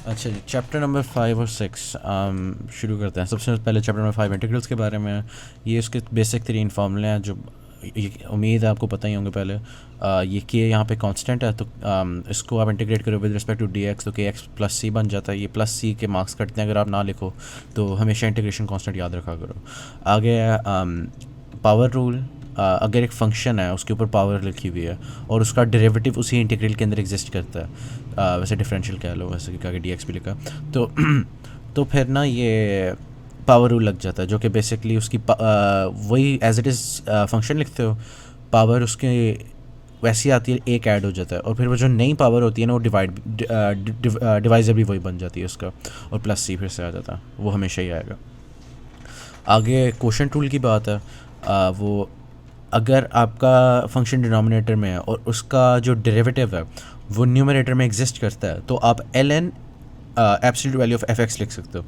अच्छा जी, chapter number 5 और 6 शुरू करते हैं। सबसे पहले चैप्टर नंबर 5 इंटीग्रल्स के बारे में। ये उसके बेसिक 3 फार्मूले हैं जो ये उम्मीद है आपको पता ही होंगे पहले। ये के यहाँ पे कांस्टेंट है, तो इसको आप इंटीग्रेट करो with respect to D x, तो के एक्स प्लस सी बन जाता है। ये प्लस सी के मार्क्स कटते हैं अगर आप ना लिखो, तो हमेशा इंटीग्रेशन कांस्टेंट याद रखा करो। आगे पावर रूल। अगर एक फंक्शन है उसके ऊपर पावर लिखी हुई है और उसका डेरिवेटिव उसी इंटीग्रल के अंदर एग्जिस्ट करता है, वैसे डिफरेंशियल कह लो, वैसे कि डी एक्स भी लिखा, तो तो फिर ना ये पावर रूल लग जाता है, जो कि बेसिकली उसकी वही एज इट इज़ फंक्शन लिखते हो, पावर उसके वैसी आती है, एक ऐड हो जाता है, और फिर वो जो नई पावर होती है ना वो डिवाइजर भी वही बन जाती है उसका, और प्लस सी फिर से आ जाता है, वो हमेशा ही आएगा। आगे क्वोशंट रूल की बात है। वो अगर आपका फंक्शन डिनोमिनेटर में है और उसका जो डेरिवेटिव है वो न्यूमरेटर में एग्जिस्ट करता है, तो आप L an absolute value of F x लिख सकते हो।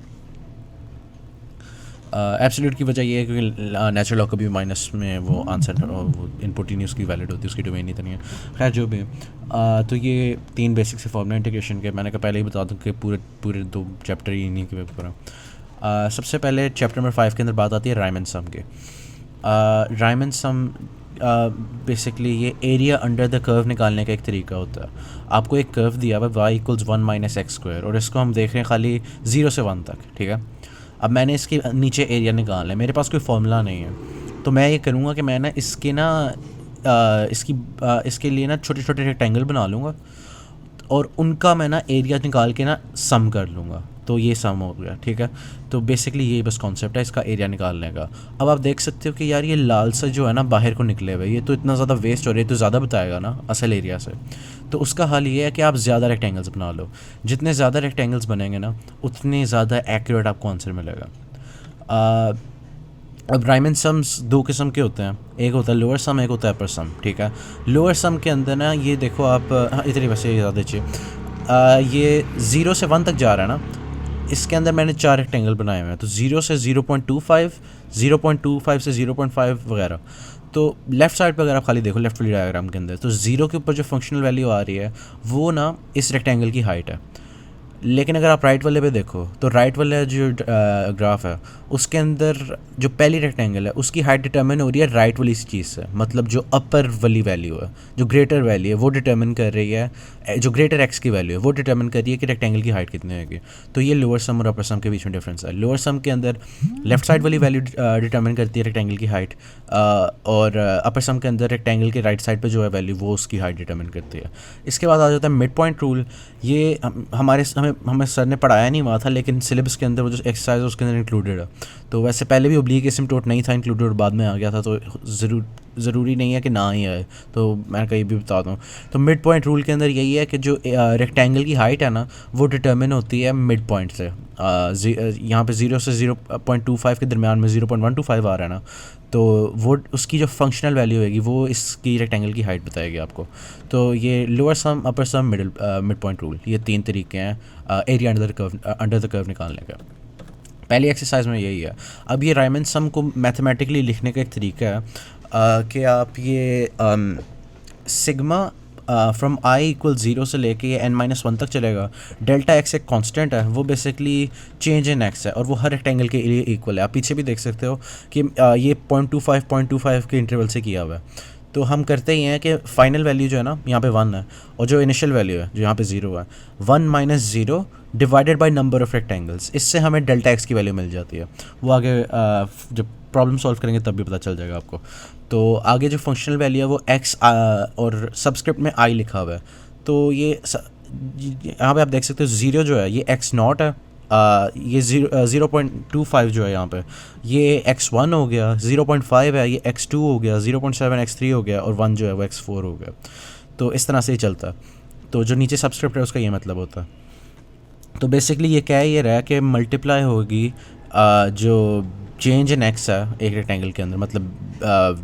एब्सोल्यूट की वजह ये है क्योंकि नेचुरल लॉ कभी माइनस में वो आंसर वो इनपुट ही नहीं उसकी वैलिड होती, उसकी डोमेन ही तो नहीं है। खैर जो भी तो ये 3 बेसिक से फॉर्मूला इंटीग्रेशन के मैंने कहा पहले ही बता दूं कि पूरे पूरे 2 चैप्टर ही नहीं के ऊपर। सबसे पहले चैप्टर नंबर 5 के अंदर बात आती है रायमन सम के। रायमन सम बेसिकली ये एरिया अंडर द कर्व निकालने का एक तरीका होता है। आपको एक कर्व दिया हुआ y equals 1 minus x square, और इसको हम देख रहे हैं खाली 0 से 1 तक, ठीक है। अब मैंने इसके नीचे एरिया निकालना है, मेरे पास कोई फॉर्मूला नहीं है, तो मैं ये करूँगा कि मैं ना इसके ना इसके लिए ना छोटे छोटे रेक्टेंगल बना लूँगा और उनका मैं ना एरिया निकाल के ना सम कर लूँगा, तो ये सम हो गया, ठीक है। तो बेसिकली ये बस कॉन्सेप्ट है इसका एरिया निकालने का। अब आप देख सकते हो कि यार ये लाल सा जो है ना बाहर को निकले हुए, ये तो इतना ज़्यादा वेस्ट हो रही है, तो ज़्यादा बताएगा ना असल एरिया से। तो उसका हल ये है कि आप ज़्यादा रेक्टेंगल्स बना लो। जितने ज़्यादा रेक्टेंगल्स बनेंगे ना उतने ज़्यादा एक्यूरेट आपको आंसर मिलेगा। अब रायमन सम्स 2 किस्म के होते हैं, एक होता है लोअर सम, एक होता है अपर सम, ठीक है। लोअर सम के अंदर ना ये देखो आप, हाँ इतनी वैसे याद दीजिए, ये 0 से 1 तक जा रहा है ना, इसके अंदर मैंने 4 रेक्टेंगल बनाए हुए हैं, तो 0 से 0.25, 0.25 से 0.5 वगैरह। तो लेफ़्ट साइड पर अगर आप खाली देखो लेफ्ट वाली डायग्राम के अंदर, तो 0 के ऊपर जो फंक्शनल वैल्यू आ रही है वो ना इस रेक्टेंगल की हाइट है। लेकिन अगर आप राइट वाले पे देखो तो राइट वाला जो ग्राफ है उसके अंदर जो पहली रेक्टेंगल है उसकी हाइट डिटर्मिन हो रही है राइट वाली इस चीज़ से, मतलब जो अपर वाली वैल्यू है, जो ग्रेटर वैल्यू है वो डिटर्मिन कर रही है, जो ग्रेटर एक्स की वैल्यू है वो डिटर्मिन कर रही है कि रेक्टेंगल की हाइट कितनी होगी। तो ये लोअर सम और अपर सम के बीच में डिफरेंस है। लोअर सम के अंदर लेफ्ट साइड वाली वैल्यू डिटर्मिन करती है रेक्टेंगल की हाइट, और अपर सम के अंदर रेक्टेंगल के राइट साइड पे जो है वैल्यू वो उसकी हाइट डिटर्मिन करती है। इसके बाद आ जाता है मिड पॉइंट रूल। ये हमें सर ने पढ़ाया नहीं हुआ था, लेकिन सिलेबस के अंदर वो जो एक्सरसाइज है उसके अंदर इंक्लूडेड है। तो वैसे पहले भी ओब्लीक एसिम्प्टोट नहीं था इंक्लूडेड और बाद में आ गया था, तो ज़रूरी नहीं है कि ना ही आए, तो मैं कहीं भी बता दूँ। तो मिड पॉइंट रूल के अंदर यही है कि जो रेक्टेंगल की हाइट है ना वो डिटर्मिन होती है मिड पॉइंट से। यहाँ पे 0 से 0.25 के दरमियान में 0.125 आ रहा है ना, तो वो उसकी जो फंक्शनल वैल्यू होगी वो इसकी रेक्टेंगल की हाइट बताएगी आपको। तो ये लोअर सम, अपर सम, मिड पॉइंट रूल, ये 3 तरीके हैं एरिया अंडर द कर्व निकालने का। पहली एक्सरसाइज में यही है। अब ये रायमन सम को मैथमेटिकली लिखने का एक तरीका है कि आप ये सिग्मा फ्रॉम आई इक्वल 0 से लेके ये n-1 तक चलेगा। डेल्टा एक्स एक कांस्टेंट है, वो बेसिकली चेंज इन एक्स है और वो हर रेक्टेंगल के लिए इक्वल है। आप पीछे भी देख सकते हो कि ये 0.25 के इंटरवल से किया हुआ है। तो हम करते ही हैं कि फाइनल वैल्यू जो है ना यहाँ पे 1 है, और जो इनिशियल वैल्यू है जो यहाँ पे 0 है, 1 minus 0 divided by number of rectangles, इससे हमें डेल्टा एक्स की वैल्यू मिल जाती है। वो आगे जब प्रॉब्लम सॉल्व करेंगे तब भी पता चल जाएगा आपको। तो आगे जो फंक्शनल वैल्यू है वो एक्स और सबस्क्रिप्ट में आई लिखा हुआ है। तो ये यहाँ पे आप देख सकते हो 0 जो है ये एक्स नॉट है, ये 0.25 जो है यहाँ पे ये x1 हो गया, 0.5 है ये x2 हो गया, 0.7 x3 हो गया, और 1 जो है वो x4 हो गया। तो इस तरह से ही चलता है। तो जो नीचे सबस्क्रिप्ट है उसका ये मतलब होता है। तो बेसिकली ये कह ये रहा है कि मल्टीप्लाई होगी जो चेंज इन एक्स है एक रेक्टेंगल के अंदर, मतलब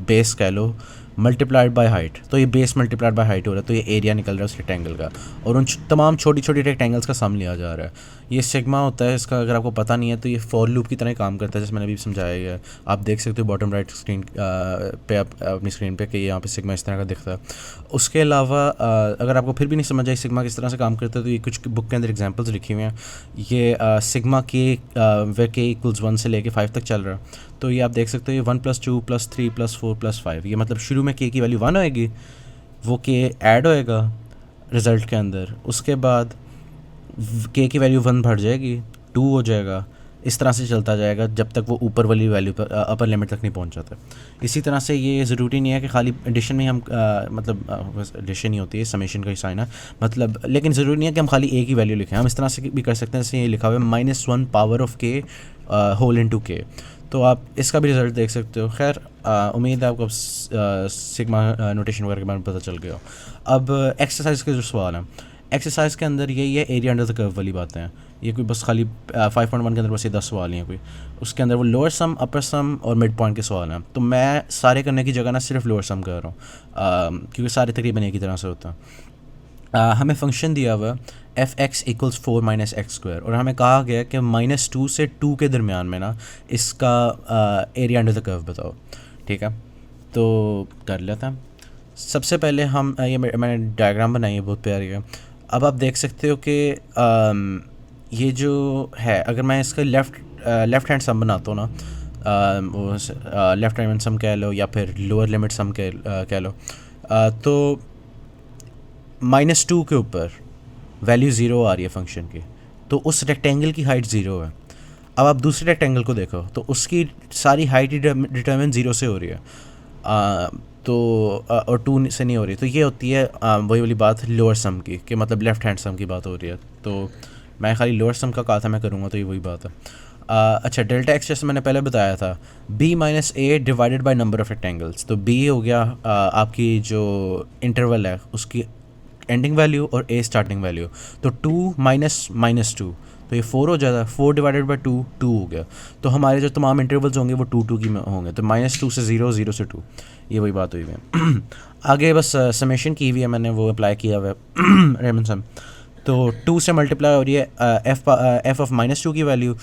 बेस कह लो, मल्टीप्लाइड बाय हाइट, तो ये बेस मल्टीप्लाइड बाय हाइट हो रहा है, तो ये एरिया निकल रहा है उस रेक्टेंगल का, और उन तमाम छोटी छोटी रेक्टेंगल्स का सम लिया जा रहा है। ये सिग्मा होता है, इसका अगर आपको पता नहीं है तो ये फॉर लूप की तरह काम करता है, जैसे मैंने अभी समझाया गया है। आप देख सकते हो बॉटम राइट स्क्रीन पे अपनी स्क्रीन पे कि यहाँ पे सिग्मा इस तरह का दिखता है। उसके अलावा अगर आपको फिर भी नहीं समझ आई सिग्मा किस तरह से काम करता है, तो ये कुछ बुक के अंदर एग्जांपल्स लिखी हुई हैं। ये सिग्मा के वे के इक्वल्स 1 से लेके 5 तक चल रहा है, तो ये आप देख सकते हो, ये 1 + 2 + 3 + 4 + 5, ये मतलब शुरू में के की वैल्यू 1 होएगी, वो के ऐड होएगा रिज़ल्ट के अंदर, उसके बाद के की वैल्यू 1 बढ़ जाएगी, 2 हो जाएगा, इस तरह से चलता जाएगा जब तक वो ऊपर वाली वैल्यू पर अपर लिमिट तक नहीं पहुंच जाता। इसी तरह से ये ज़रूरी नहीं है कि खाली एडिशन में हम मतलब एडिशन ही होती है, समेशन का ही साइन है मतलब, लेकिन ज़रूरी नहीं है कि हम खाली ए की वैल्यू लिखें, हम इस तरह से भी कर सकते हैं जैसे ये लिखा हुआ है -1 पावर ऑफ के होल इनटू के, तो आप इसका भी रिज़ल्ट देख सकते हो। खैर उम्मीद है आपको सिग्मा नोटेशन वगैरह के बारे में पता चल गया हो। अब एक्सरसाइज के जो सवाल हैं, एक्सरसाइज के अंदर यही है, एरिया अंडर द कर्व वाली बातें हैं, ये कोई बस खाली 5.1 के अंदर बस ये 10 सवाल ही हैं कोई, उसके अंदर वो लोअर सम, अपर सम और मिड पॉइंट के सवाल हैं, तो मैं सारे करने की जगह ना सिर्फ लोअर सम कर रहा हूँ क्योंकि सारे तकरीबन एक ही तरह से होता है। हमें फंक्शन दिया हुआ f(x = 4 - x²) और हमें कहा गया कि -2 से 2 के दरमियान में ना इसका एरिया अंडर द कर्व बताओ, ठीक है। तो कर लेते हैं। सबसे पहले हम ये मैंने डायग्राम बनाई है, बहुत प्यारी है। अब आप देख सकते हो कि ये जो है, अगर मैं इसका लेफ़्ट हैंड सम बनाता हूँ ना, वो लेफ़्ट हैंड सम कह लो या फिर लोअर लिमिट सम कह लो, तो -2 के ऊपर वैल्यू 0 आ रही है फंक्शन की, तो उस रेक्टेंगल की हाइट 0 है। अब आप दूसरे रेक्टेंगल को देखो तो उसकी सारी हाइट डिटर्मिन 0 से हो रही है, तो और 2 से नहीं हो रही, तो ये होती है वही वाली बात लोअर सम की, कि मतलब लेफ़्ट हैंड सम की बात हो रही है। तो मैं खाली लोअर सम का कहा था मैं करूँगा, तो ये वही बात है। अच्छा, डेल्टा एक्स जैसे मैंने पहले बताया था, b - a divided by number of rectangles, तो b हो गया आपकी जो इंटरवल है उसकी एंडिंग वैल्यू और a स्टार्टिंग वैल्यू, तो 2 - -2, तो ये 4 हो जाता है, 4 डिवाइडेड बाई 2 2 हो गया। तो हमारे जो तमाम इंटरवल्स होंगे वो 2 2 की में होंगे, तो -2 से 0 0 से 2, ये वही बात हुई है। आगे बस समेशन की हुई है मैंने, वो अप्लाई किया हुआ है रेमन सम, तो 2 से मल्टीप्लाई हो रही है f ऑफ -2 की value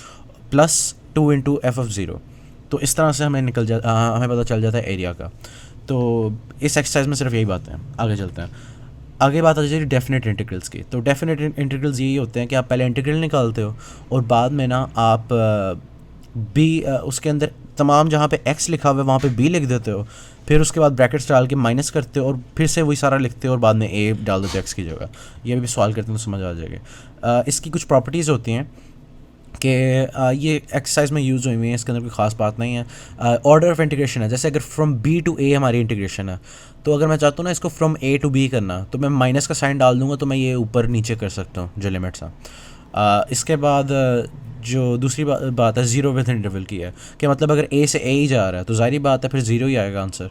plus 2 into f of 0, तो इस तरह से हमें हमें पता चल जाता है एरिया का। तो इस एक्सरसाइज में सिर्फ यही बातें हैं। आगे चलते हैं। आगे बात आ जाएगी डेफिनेट इंटीग्रल्स की। तो डेफिनेट इंटीग्रल्स यही होते हैं कि आप पहले इंटीग्रल निकालते हो और बाद में ना आप उसके अंदर तमाम जहाँ पे x लिखा हुआ है वहाँ पे b लिख देते हो, फिर उसके बाद ब्रैकेट्स डाल के माइनस करते हो और फिर से वही सारा लिखते हो और बाद में a डाल देते हो x की जगह। ये भी सवाल करते हैं तो समझ आ जाएगा। इसकी कुछ प्रॉपर्टीज़ होती हैं कि ये एक्सरसाइज में यूज़ हुई है, इसके अंदर कोई ख़ास बात नहीं है। ऑर्डर ऑफ इंटीग्रेशन है, जैसे अगर फ्रॉम b टू a हमारी इंटीग्रेशन है, तो अगर मैं चाहता हूँ ना इसको फ्रॉम a टू b करना, तो मैं माइनस का साइन डाल दूँगा तो मैं ये ऊपर नीचे कर सकता हूँ जो लिमिट्स हैं। इसके बाद जो दूसरी बात है ज़ीरो विथ इंटरवल की है, कि मतलब अगर a से a ही जा रहा है तो ज़ाहिर बात है फिर ज़ीरो ही आएगा आंसर।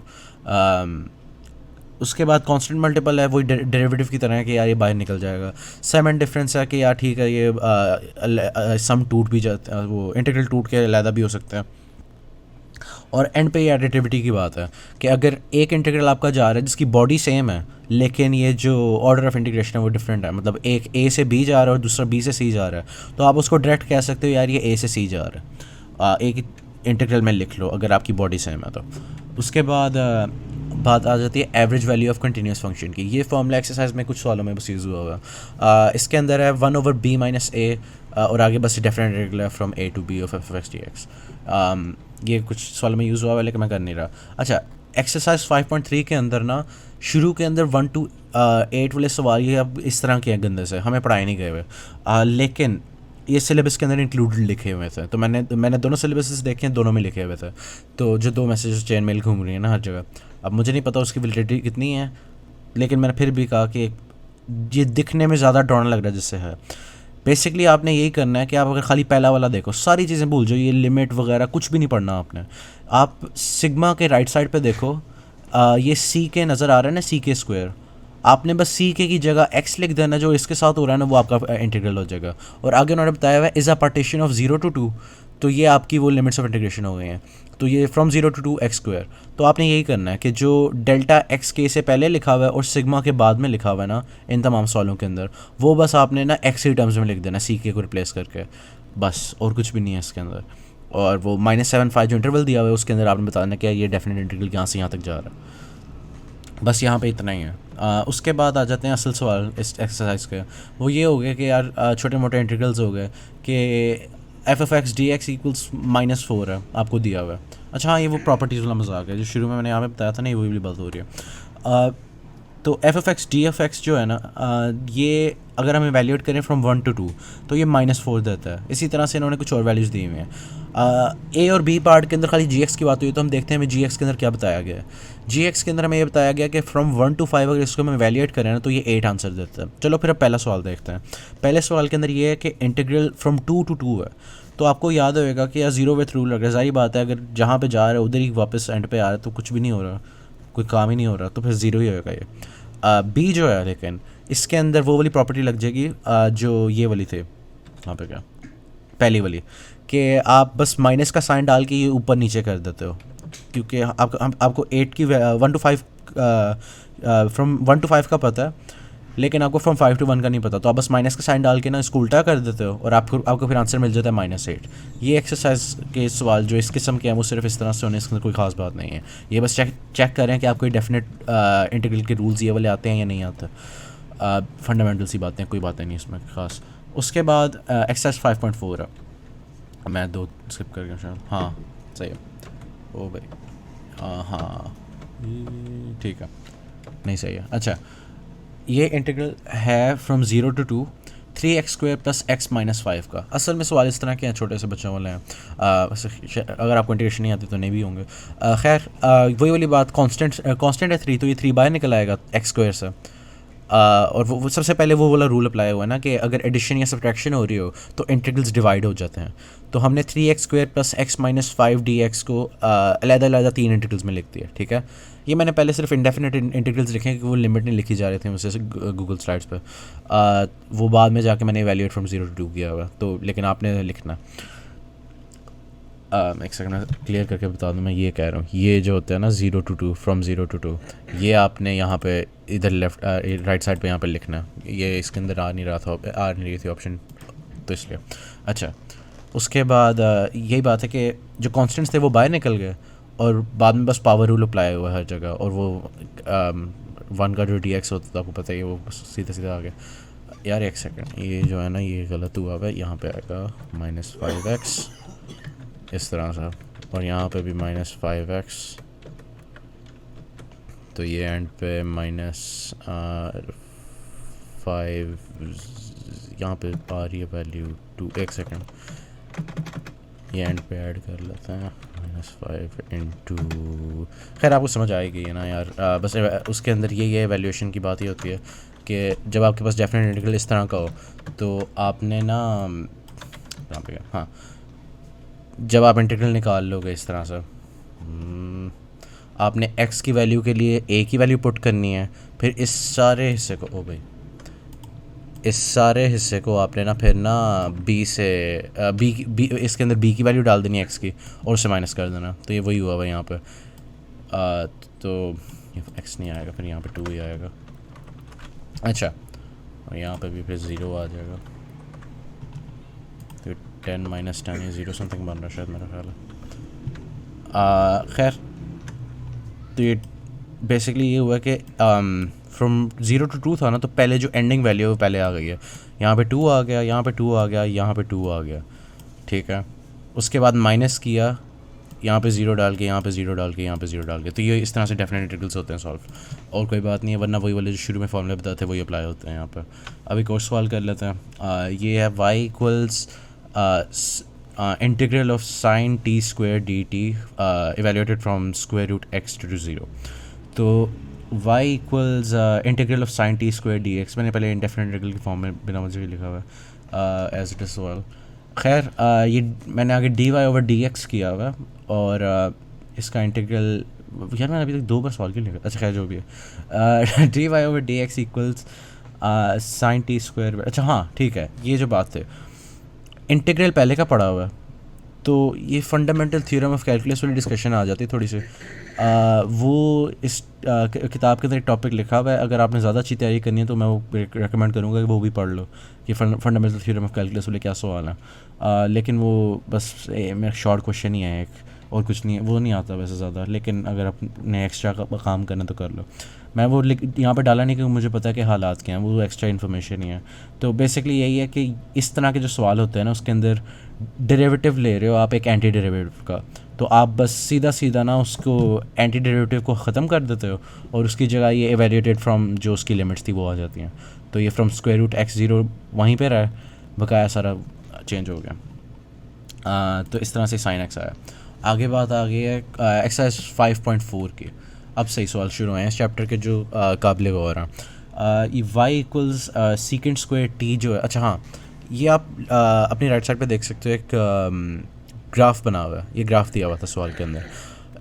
उसके बाद कांस्टेंट मल्टीपल है, वही डेरिवेटिव की तरह है कि यार ये बाहर निकल जाएगा। सम एंड डिफरेंस है कि यार ठीक है ये सम टूट भी जाता है, वो इंटीग्रल टूट के अलहदा भी हो सकता है। और एंड पे ये एडिटिविटी की बात है कि अगर एक इंटीग्रल आपका जा रहा है जिसकी बॉडी सेम है लेकिन ये जो ऑर्डर ऑफ इंटीग्रेशन है वो डिफरेंट है, मतलब एक a से b जा रहा है और दूसरा b से c जा रहा है, तो आप उसको डायरेक्ट कह सकते हो यार ये a से c जा रहा है, एक इंटीग्रल में लिख लो अगर आपकी बॉडी सेम है तो। उसके बाद बात आ जाती है average value of continuous function की। ये फॉर्मूला एक्सरसाइज में कुछ सवालों में बस यूज़ हुआ हुआ है। इसके अंदर है 1/b - a और आगे बस डिफरेंट इंटीग्रल है from a to b of f(x) dx। ये कुछ सवाल में यूज़ हुआ है लेकिन मैं कर नहीं रहा। अच्छा, एक्सरसाइज 5.3 के अंदर ना शुरू के अंदर 1 to 8 वाले सवाल ये अब इस तरह के हैं गंदे से, हमें पढ़ाए नहीं गए हुए, लेकिन ये सिलेबस के अंदर इंक्लूडेड लिखे हुए थे। तो मैंने दोनों सिलेबसेस देखे हैं, दोनों में लिखे हुए थे। तो जो दो मैसेजेस चेन मेल घूम रही है ना हर जगह, अब मुझे नहीं पता उसकी वैलिडिटी कितनी है, लेकिन मैंने फिर भी कहा कि ये दिखने में ज़्यादा डरावना लग रहा है जिससे है। बेसिकली आपने यही करना है कि आप अगर खाली पहला वाला देखो, सारी चीज़ें भूल जाओ, ये लिमिट वगैरह कुछ भी नहीं पढ़ना आपने। आप सिग्मा के राइट साइड पे देखो, ये सी के नज़र आ रहा है ना, सी के स्क्वायर, आपने बस सी के की जगह एक्स लिख देना, जो इसके साथ हो रहा है ना वो आपका इंटीग्रल हो जाएगा। और आगे उन्होंने बताया हुआ है is a partition of 0 to 2, तो ये आपकी वो लिमिट्स ऑफ इंटीग्रेशन हो गई हैं। तो ये फ्रॉम 0 to 2x²। तो आपने यही करना है कि जो डेल्टा एक्स के से पहले लिखा हुआ है और सिग्मा के बाद में लिखा हुआ है ना इन तमाम सवालों के अंदर, वो बस आपने ना एक्स ही टर्म्स में लिख देना सी के को रिप्लेस करके, बस और कुछ भी नहीं है इसके अंदर। और वो -7 5 जो इंटरवल दिया हुआ है उसके अंदर आपने बताना कि ये डेफिनेट इंटीग्रल यहाँ से यहाँ तक जा रहा है। बस यहाँ पे इतना ही है। उसके बाद आ जाते हैं असल सवाल इस एक्सरसाइज के। वो ये हो गया कि यार छोटे मोटे इंटीग्रल्स हो गए कि f(x) dx इक्वल्स -4 है आपको दिया हुआ है। अच्छा हाँ, ये वो प्रॉपर्टीज़ वाला मजाक है जो शुरू में मैंने यहाँ पे बताया था ना, ये वही वाली बात हो रही है। तो f(x) df(x) जो है ना ये अगर हम इवेल्यूएट करें फ्रॉम 1 to 2 तो ये -4 देता है। इसी तरह से इन्होंने कुछ और वैल्यूज़ दी हुई हैं। ए और बी पार्ट के अंदर खाली g(x) की बात हुई, तो हम देखते हैं हमें g(x) के अंदर क्या बताया गया है। g(x) के अंदर हमें ये बताया गया कि फ्रॉम 1 to 5 अगर इसको हम इवेल्यूएट करें ना तो ये 8 आंसर देता है। चलो फिर अब पहला सवाल देखते हैं। पहले सवाल के अंदर ये है कि इंटीग्रल फ्रॉम 2 to 2 है। तो आपको याद होएगा कि यार जीरो विथ रूल लग रहा है, सारी बात है, अगर जहाँ पे जा रहा है उधर ही वापस एंड पे आ रहा है तो कुछ भी नहीं हो रहा, कोई काम ही नहीं हो रहा, तो फिर ज़ीरो ही होएगा ये। बी जो है लेकिन इसके अंदर वो वाली प्रॉपर्टी लग जाएगी जो ये वाली थी वहाँ पे, क्या पहली वाली, कि आप बस माइनस का साइन डाल के ये ऊपर नीचे कर देते हो, क्योंकि आपको 8 की 1 to 5 फ्रॉम 1 to 5 का पता है, लेकिन आपको फ्रॉम 5 to 1 का नहीं पता। तो आप बस माइनस का साइन डाल के ना इसको उल्टा कर देते हो और आपको फिर आंसर मिल जाता है -8। ये एक्सरसाइज के सवाल जो इस किस्म के हैं वो सिर्फ इस तरह से होने, इसके अंदर कोई खास बात नहीं है। ये बस चेक करें कि आपको डेफिनेट इंटीग्रल के रूल्स ये वाले आते हैं या नहीं आते। फंडामेंटल सी बातें, कोई बातें नहीं इसमें खास। उसके बाद एक्सरसाइज 5.4 है, मैं 2 स्किप कर गया शायद, हाँ सही है, ओ भाई हाँ ठीक है, नहीं सही है। अच्छा, ये इंटीग्रल है फ्रॉम 0 to 2 3x² + x - 5 का। असल में सवाल इस तरह के हैं, छोटे से बच्चों वाले हैं, अगर आपको इंटीग्रेशन नहीं आती तो नहीं भी होंगे। खैर वही वाली बात, कांस्टेंट है 3, तो ये 3 बाहर निकल आएगा x² से। और वो सबसे पहले वो वाला रूल अप्लाई हुआ है ना कि अगर एडिशन या सब्ट्रैक्शन हो रही हो तो इंटीग्रल्स डिवाइड हो जाते हैं। तो हमने 3x² + x - 5 dx को अलग-अलग 3 इंटीग्रल्स में लिख दिया, ठीक है। ये मैंने पहले सिर्फ इंडेफिनेट इंटीग्रल्स लिखे हैं कि वो लिमिट नहीं लिखी जा रही थी मुझसे गूगल स्लाइड्स पे। वो बाद में जाके मैंने इवैल्यूएट फ्रॉम 0 to 2 किया हुआ, तो लेकिन आपने लिखना। एक सेकंड में क्लियर करके बता दूँ, मैं ये कह रहा हूँ, ये जो होता है ना 0 to 2, फ्रॉम 0 to 2, ये आपने यहाँ पे इधर लेफ्ट राइट साइड पे यहाँ पे लिखना है। ये इसके अंदर आ नहीं रही थी ऑप्शन, तो इसलिए। अच्छा, उसके बाद यही बात है कि जो कॉन्स्टेंट्स थे वो बाहर निकल गए और बाद में बस पावर रूल अप्लाई हुआ हर जगह, और वो 1 का जो dx होता था आपको पता ही है, वो सीधा सीधा आ गया। यार एक सेकंड, ये जो है ना ये गलत हुआ है, यहाँ पे आएगा -5x इस तरह से, और यहाँ पे भी -5x, तो ये एंड पे -5 यहाँ पे आ रही है वैल्यू 2। एक सेकंड, ये एंड पे ऐड कर लेते हैं, -5 इंटू, खैर आपको समझ आएगी है ना यार। बस उसके अंदर ये वैल्यूएशन की बात ही होती है कि जब आपके पास डेफिनेट इंटीग्रल इस तरह का हो तो आपने ना कहाँ पे, हाँ, जब आप इंटीग्रल निकाल लोगे इस तरह से, आपने x की वैल्यू के लिए a की वैल्यू पुट करनी है, फिर इस सारे हिस्से को, ओ भाई, इस सारे हिस्से को आपने ना फिर ना b से b इसके अंदर b की वैल्यू डाल देनी है x की, और उससे माइनस कर देना। तो ये वही हुआ भाई यहाँ पे। तो x नहीं आएगा, फिर यहाँ पे 2 ही आएगा। अच्छा, और यहाँ पे भी फिर 0 आ जाएगा, तो 10 - 10 ये 0 समथिंग बन रहा है शायद, मेरा ख्याल है। खैर, तो ये बेसिकली ये हुआ कि फ्रॉम 0 to 2 था ना, तो पहले जो एंडिंग वैल्यू है वो पहले आ गई है। यहाँ पे 2 आ गया, यहाँ पे 2 आ गया, यहाँ पे 2 आ गया, ठीक है। उसके बाद माइनस किया, यहाँ पे 0 डाल के, यहाँ पे 0 डाल के, यहाँ पे 0 डाल के। तो ये इस तरह से डेफिनेट इंटीग्रल्स होते हैं सॉल्व, और कोई बात नहीं है, वरना वही वाले जो शुरू में फॉर्मूले बताए थे वही अप्लाई होते हैं यहाँ पर। अब एक और सवाल कर लेते हैं। ये है y = integral of sin t² dt evaluated from √x to 0। तो y = integral of sin t² dx, मैंने पहले इंडेफिनेट इंटीग्रल की फॉर्म में बिना वजह के लिखा हुआ है एज इट इज़ सवाल। खैर ये मैंने आगे dy/dx किया हुआ है, और इसका इंटीग्रल, यार मैंने अभी तक 2 बार सवाल क्यों लिखा, अच्छा खैर जो भी है। dy/dx = sin t²। अच्छा हाँ ठीक है, ये जो बात है, इंटीग्रल पहले का पड़ा हुआ है, तो ये फंडामेंटल थ्योरम ऑफ कैलकुलस वाली डिस्कशन आ जाती है थोड़ी सी। वो इस किताब के अंदर एक टॉपिक लिखा हुआ है, अगर आपने ज़्यादा अच्छी तैयारी करनी है तो मैं वो रिकमेंड करूँगा कि वो भी पढ़ लो कि फंडामेंटल थ्योरम ऑफ कैलकुलस वाले क्या सवाल है। लेकिन वो बस मेरा शॉर्ट क्वेश्चन ही है एक, और कुछ नहीं है, वो नहीं आता वैसे ज़्यादा, लेकिन अगर आपने एक्स्ट्रा काम करना तो कर लो। मैं वो यहाँ पे डाला नहीं क्योंकि मुझे पता है कि हालात क्या हैं, वो एक्स्ट्रा इन्फॉर्मेशन ही है। तो बेसिकली यही है कि इस तरह के जो सवाल होते हैं ना, उसके अंदर डेरिवेटिव ले रहे हो आप एक एंटी डेरिवेटिव का, तो आप बस सीधा सीधा ना उसको एंटी डेरिवेटिव को ख़त्म कर देते हो और उसकी जगह ये एवेल्यूएटेड फ्रॉम जो उसकी लिमिट्स थी वो आ जाती हैं। तो ये फ्रॉम स्क्वायर रूट x0 वहीं पर है, बकाया सारा चेंज हो गया। तो इस तरह से साइन एक्स आया। आगे बात आ गई है एक्सरसाइज 5.4 की। अब सही सवाल शुरू हैं इस चैप्टर के जो काबिल गौर हैं। ये Y equals secant square T जो है, अच्छा हाँ, ये आप अपनी राइट साइड पे देख सकते हो, एक ग्राफ बना हुआ है, ये ग्राफ दिया हुआ था सवाल के अंदर।